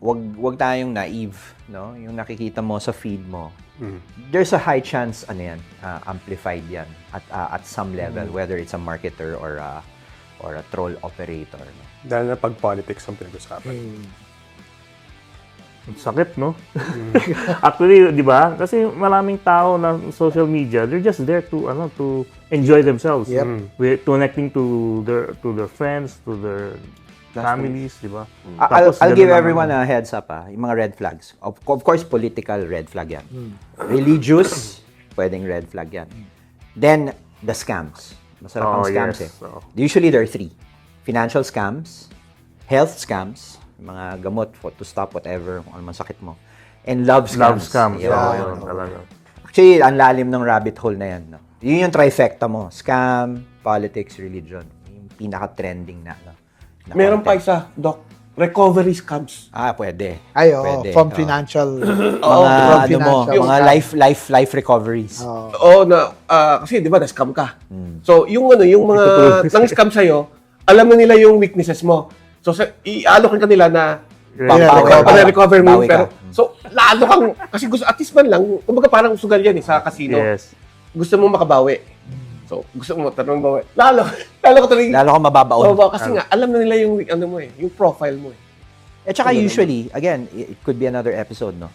wag tayong naive, no? Yung nakikita mo sa feed mo, there's a high chance, amplified yan at some level, whether it's a marketer or a troll operator. No? Dahil na pag-politics ang pinag-usapan. sakit, no? Actually, di ba? Kasi maraming tao na social media, they're just there to enjoy themselves. Yep. With connecting to their friends, to their families, di ba? I'll give everyone a heads up, yung mga red flags. Of course, political, red flag yan. Religious, pwedeng red flag yan. Then, the scams. Masarap ang scams yes. eh. Usually, there are 3. Financial scams, health scams, mga gamot to stop whatever, kung ano man sakit mo. And love Love scams. scams. Yun. Yun, talaga. Actually, ang lalim ng rabbit hole na yan. No? Yun yung trifecta mo. Scam, politics, religion. Yung pinaka-trending na. No? Na Meron pa content. isa, Doc. Recovery scams. Pwede. Pwede. From Oo. financial. Mga mga life recoveries. Kasi di ba, na-scam ka. So, yung mga nang-scam sa'yo, alam na nila yung weaknesses mo. So, i-allocan ka nila na recover mo. Bawi ka. Pero, so, lalo kang, kasi gusto, at least man lang, kumbaga parang sugal yan sa casino. Yes. Gusto mo makabawi. So, gusto mo tanong bawi. Lalo ka tuloy. Lalo kang mababaon. Kasi nga, alam na nila yung, yung profile mo eh. At saka usually, again, it could be another episode, no?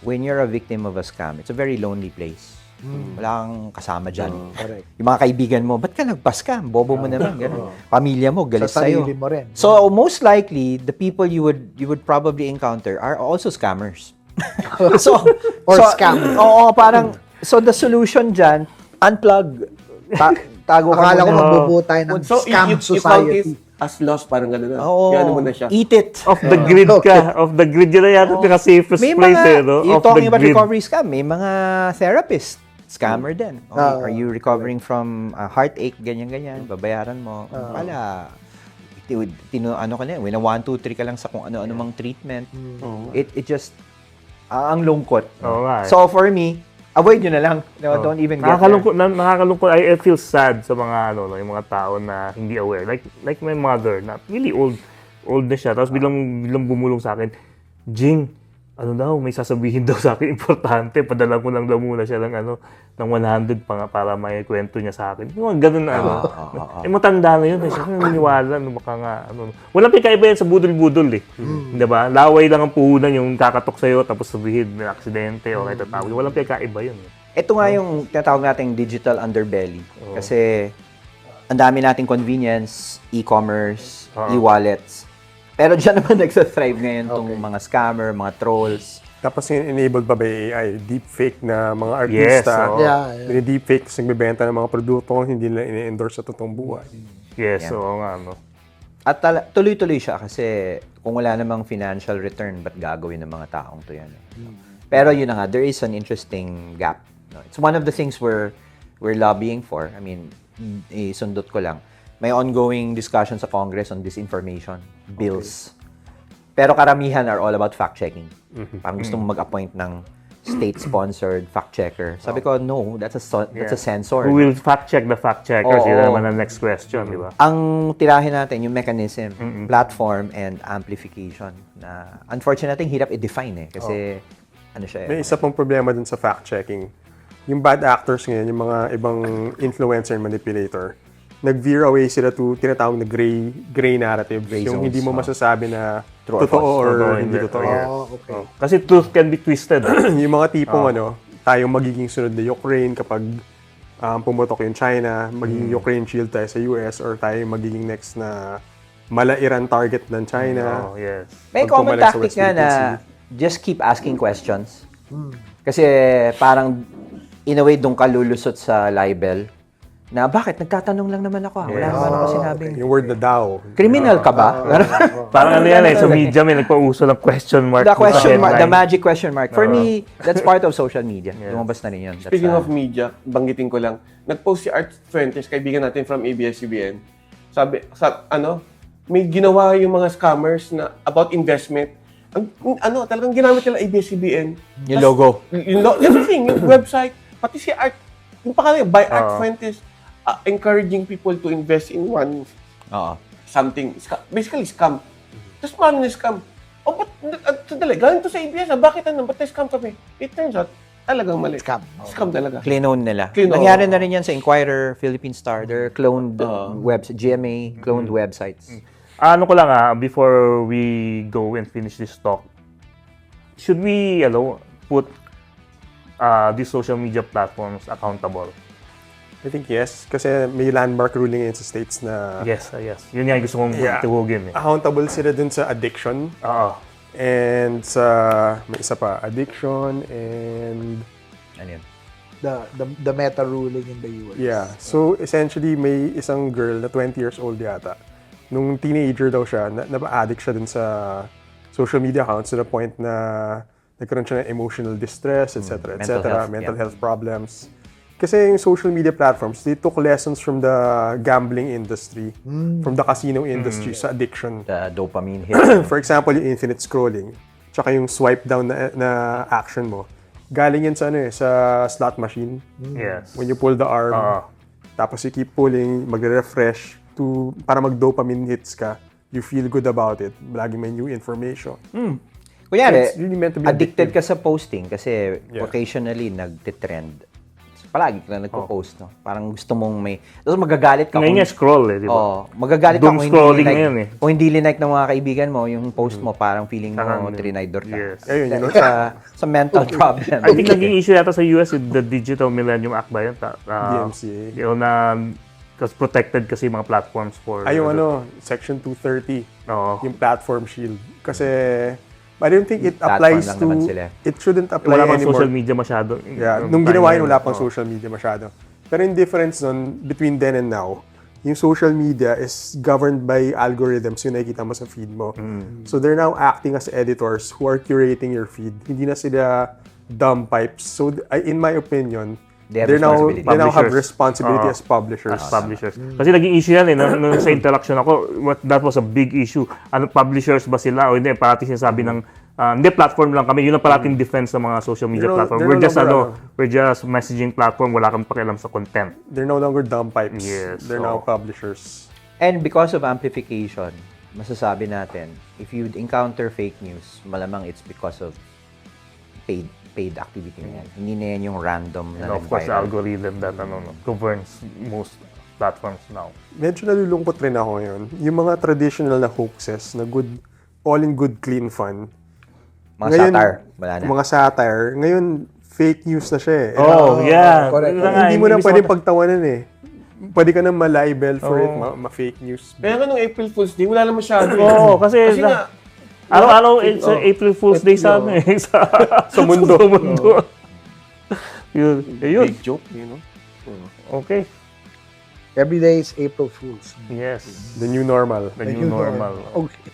When you're a victim of a scam, it's a very lonely place. Wala kang kasama dyan. Correct. Yung mga kaibigan mo, ba't ka nagpa-scam? Bobo mo naman. Ganun. Pamilya mo, galit Sa sa'yo. sarili mo rin. So, most likely, the people you would probably encounter are also scammers. Or scam. Oo, parang, so the solution dyan, unplug. Tago ka Akala ko muna. magbubuo tayo ng So, scam you count society. it as loss, parang gano'n na. Oo. Yan mo na siya. Eat it. Off the grid ka. Off the grid yun na yata yung safest May place mga, eh, no? you're Off the talking about grid. recovery scam, may mga therapist, scammer din. Okay, are you recovering from heartache, ganyan-ganyan, babayaran mo. Wala. Ano ka na, wala 1, 2, 3 ka lang sa kung ano-ano mang treatment. It just, ang lungkot. Oo nga eh. So for me, avoid nyo na lang. No, don't even get there. Nakakalungkot. I feel sad sa mga no, yung mga tao na hindi aware. Like my mother, na really old na siya. Tapos biglang bumulong sa akin, Jing, ano daw, may sasabihin daw sa akin importante. Padala ko lang daw muna siya ng 100 para may kwento niya sa akin. Yung ganun na matanda na yun. Siya naniniwala. Baka nga, walang pinakaiba yan sa budol-budol eh. Diba? Laway lang ang puhunan yung kakatok sa'yo tapos sabihin may aksidente o kahit tatawag. Walang pinakaiba yun. Ito nga yung tinatawag nating digital underbelly. Kasi ang dami nating convenience, e-commerce, e-wallets. Pero dyan naman nagsa-thrive ngayon tong mga scammer, mga trolls. Tapos enabled pa ba yung AI? Deepfake na mga artista. Yeah. Deepfake kasi nagbebenta ng mga produkto hindi nila ini-endorse sa totoong buhay. Yes, oo nga. No? At tuloy-tuloy siya kasi kung wala namang financial return, ba't gagawin ng mga taong to yan? Pero yun na nga, there is an interesting gap. No? It's one of the things we're lobbying for. I mean, isundot ko lang. May ongoing discussion sa Congress on disinformation bills. Pero karamihan are all about fact-checking. Parang gusto mo mag-appoint ng state-sponsored fact-checker. Sabi ko, no, that's a censor. Who will fact-check the fact-checkers? Oo. Yun naman ang next question, di ba? Ang tirahin natin, yung mechanism, platform, and amplification. Na unfortunately, hirap i-define eh. Kasi, ano siya eh. May isa pang problema dun sa fact-checking. Yung bad actors ngayon, yung mga ibang influencer and manipulator, nag-veer away sila to tinatawag na gray narrative. Yung zones, hindi mo masasabi na True or totoo false. or Totoo, hindi hindi. totoo. Okay. Kasi truth can be twisted. Yung mga tipong tayong magiging sunod na Ukraine kapag pumutok yung China, magiging Ukraine shield tayo sa US, or tayo magiging next na malairan target ng China. Oh, yes. May Pag common pumalag sa tactic West nga na Philippine just keep asking questions. Kasi parang in a way doon ka lulusot sa libel na bakit nagtatanong lang naman ako. Wala naman ako sinabing. Yung word na daw. Criminal ka ba? Parang ano yan eh, sa media may nagpauso ng question mark. The question mark, the headline. magic question mark. For me, that's part of social media. Lumabas na rin yun. That's, Speaking of media, banggitin ko lang, nag-post si Art Fuentes, kaibigan natin from ABS-CBN. May ginawa yung mga scammers na about investment. Talagang ginamit nila ABS-CBN. yung logo. Everything, yung website, pati si Art, yung pangalan, by Art Fuentes, encouraging people to invest in one Oo. something, basically scam. Tapos paano na-scam? Ba't, sandali, galing to sa ABS, bakit ba't na-scam kami? It turns out, talagang mali. Scam. Scam talaga. Clean-own nila. Clean-own. Nangyari na rin yan sa Inquirer, Philippine Star, their cloned GMA, cloned websites. Ano ko lang before we go and finish this talk, should we put these social media platforms accountable? I think yes. Kasi may landmark ruling ngayon sa states na Yes. Yun nga yung gusto kong tiwugin eh. accountable sila dun sa addiction. Oo. And may isa pa, addiction and Ano yun? The meta ruling in the US. yeah. So essentially may isang girl na 20 years old yata. Nung teenager daw siya, na-addict siya dun sa social media accounts to the point na nagkaroon siya ng emotional distress, etc. Mental health problems. Kasi yung social media platforms, they took lessons from the gambling industry, from the casino industry sa addiction. The dopamine hit. For example, yung infinite scrolling, tsaka yung swipe down na action mo. Galing yan sa sa slot machine. Yes. When you pull the arm, tapos you keep pulling, magre-refresh para mag-dopamine hits ka. You feel good about it. Lagi may new information. Kunyari, It's really meant to be addicted addictive. ka sa posting kasi Yeah. occasionally nagtitrend. Palagi ka na nagpo-post, no? Parang gusto mong may... Tapos magagalit ka Ngayon nga scroll eh, di ba? Oo, magagalit ka Doom kung scrolling like, ngayon eh. Kung hindi linike ng mga kaibigan mo, yung post mo, parang feeling mo Parang, trinidor ka. yes. Ayun, you know, Sa mental problem. I think naging issue yata sa US with the Digital Millennium Act ba yun? DMCA. Yun na, kasi protected kasi yung mga platforms for... yung Section 230, Oo. yung platform shield. Kasi I don't think it Platform applies lang to, naman sila. it shouldn't apply Wala pang anymore. social media masyado. Yeah, Yung nung time ginawa na yun, wala pang oo. social media masyado. Pero yung difference nun, between then and now, yung social media is governed by algorithms yung nakikita mo sa feed mo. So they're now acting as editors who are curating your feed. Hindi na sila dumb pipes. So in my opinion, They have they now have Publishers. responsibility as publishers. As publishers. Kasi naging issue yan eh. Nung sa interaction ako, that was a big issue. Ano, publishers ba sila o hindi? Parati sinasabi ng hindi platform lang kami. Yun ang parating defense sa mga social media They're no- platform. they're We're no just longer, we're just messaging platform. Wala kami pakialam sa content. They're no longer dumb pipes. Yes, They're so- now publishers. And because of amplification, masasabi natin, if you encounter fake news, malamang it's because of paid activity na yan. Hindi na yan yung random And na of course, the nag-viral. algorithm that governs most platforms now. Medyo nalulungkot rin ako ngayon. Yung mga traditional na hoaxes na all in good, clean fun. Mga Ngayon, satire, wala na. Mga satire. Ngayon, fake news na siya eh. Oh, yeah. correct. Yun na nga, Hindi mo na imbis pwede pagtawanan eh. Pwede ka na ma-libel for it, ma-fake news. Kaya nga nung April Fool's Day, wala na masyado. Oo, kasi nga, araw-araw it's April Fool's Day sa ano eh, sa mundo. Sa mundo. Yun. Yun. big joke, you know? Okay. Every day is April Fool's. Yes. The new normal. The new normal. Okay.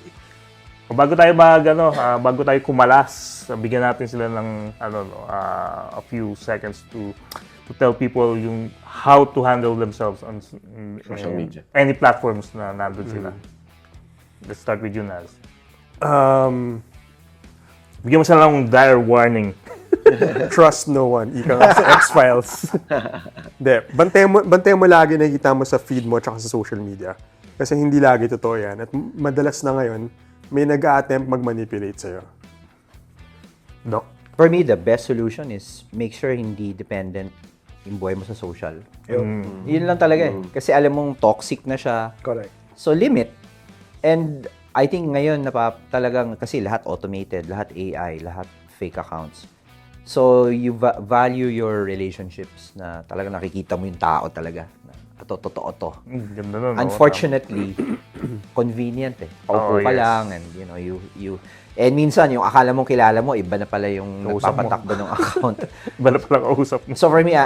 Bago tayo bago tayo kumalas, bigyan natin sila ng a few seconds to tell people yung how to handle themselves on Social media. Any platforms na nandun sila. Let's start with you, Naz. Bigyan mo sila ng dire warning. Trust no one. Ika nga sa X-Files. Hindi. Bantayan mo lagi nakikita mo sa feed mo at sa social media. Kasi hindi lagi totoo yan. At madalas na ngayon, may nag-a-attempt mag-manipulate sa'yo. Doc? For me, the best solution is make sure hindi dependent yung buhay mo sa social. Yun lang talaga eh. Kasi alam mong toxic na siya. Correct. So, limit. And I think ngayon, talagang, kasi lahat automated, lahat AI, lahat fake accounts. So, you value your relationships na talagang nakikita mo yung tao talaga. Totoo to. Ganda nun. no? Unfortunately, convenient eh. Paupo Oh, ka yes. lang and you and minsan yung akala mong kilala mo, iba na pala yung Kausap mo. nagpapatakbo ng account. Iba na palang kausap mo. So for me,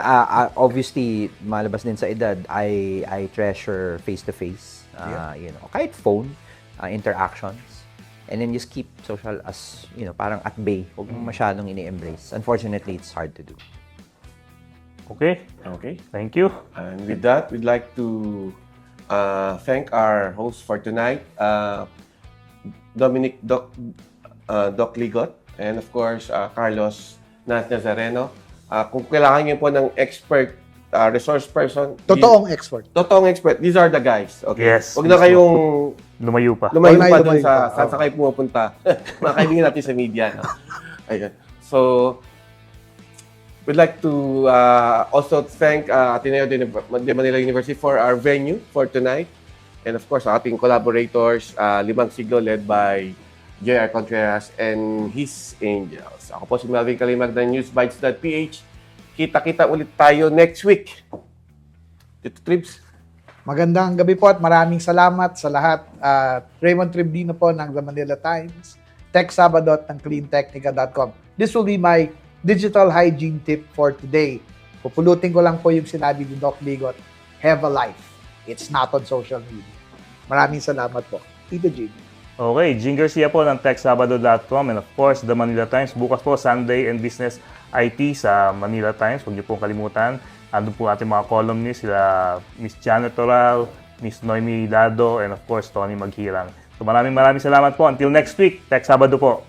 obviously, malabas din sa edad, I treasure face-to-face, kahit phone, interactions. And then just keep social as, parang at bay. Huwag mo masyadong ini-embrace. Unfortunately, it's hard to do. Okay. Okay. Thank you. And with that, we'd like to thank our host for tonight, Dominic Doc Ligot, and of course, Carlos Nazareno. Kung kailangan niyo po ng expert resource person, Totoong expert. totoong expert, these are the guys. Okay? Yes, Huwag na mismo. kayong Lumayo pa. lumayo Lumayo pa dun pa. saan sa kayo pumupunta. Mga kaibigan natin sa media. No? Ayun. So, we'd like to also thank Ateneo de Manila University for our venue for tonight. And of course, ating collaborators, Limang Siglo led by J.R. Contreras and his angels. Ako po si Melvin Kalimag ng newsbites.ph. Kita-kita ulit tayo next week. Tito Tribs. Magandang gabi po at maraming salamat sa lahat. Raymond Tribdino po ng The Manila Times, Tech Sabado at ng cleantechnica.com. This will be my digital hygiene tip for today. Pupulutin ko lang po yung sinabi ni Doc Ligot, have a life. It's not on social media. Maraming salamat po. Tito Jimmy. Okay, Jing Garcia po ng techsabado.com and of course, The Manila Times. Bukas po, Sunday and Business IT sa Manila Times. Huwag niyo pong kalimutan. Andun po ating mga columnists, sila Miss Janet Toral, Miss Noemi Dado, and of course, Tony Maghirang. So maraming salamat po. Until next week, Tech Sabado po.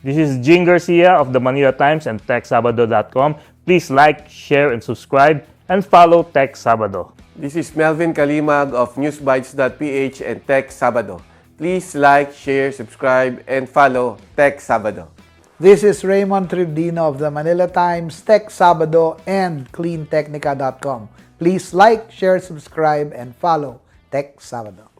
This is Jing Garcia of The Manila Times and techsabado.com. Please like, share, and subscribe, and follow Tech Sabado. This is Melvin Kalimag of newsbites.ph and Tech Sabado. Please like, share, subscribe, and follow Tech Sabado. This is Raymond Tribdino of The Manila Times, Tech Sabado, and cleantechnica.com. Please like, share, subscribe, and follow Tech Sabado.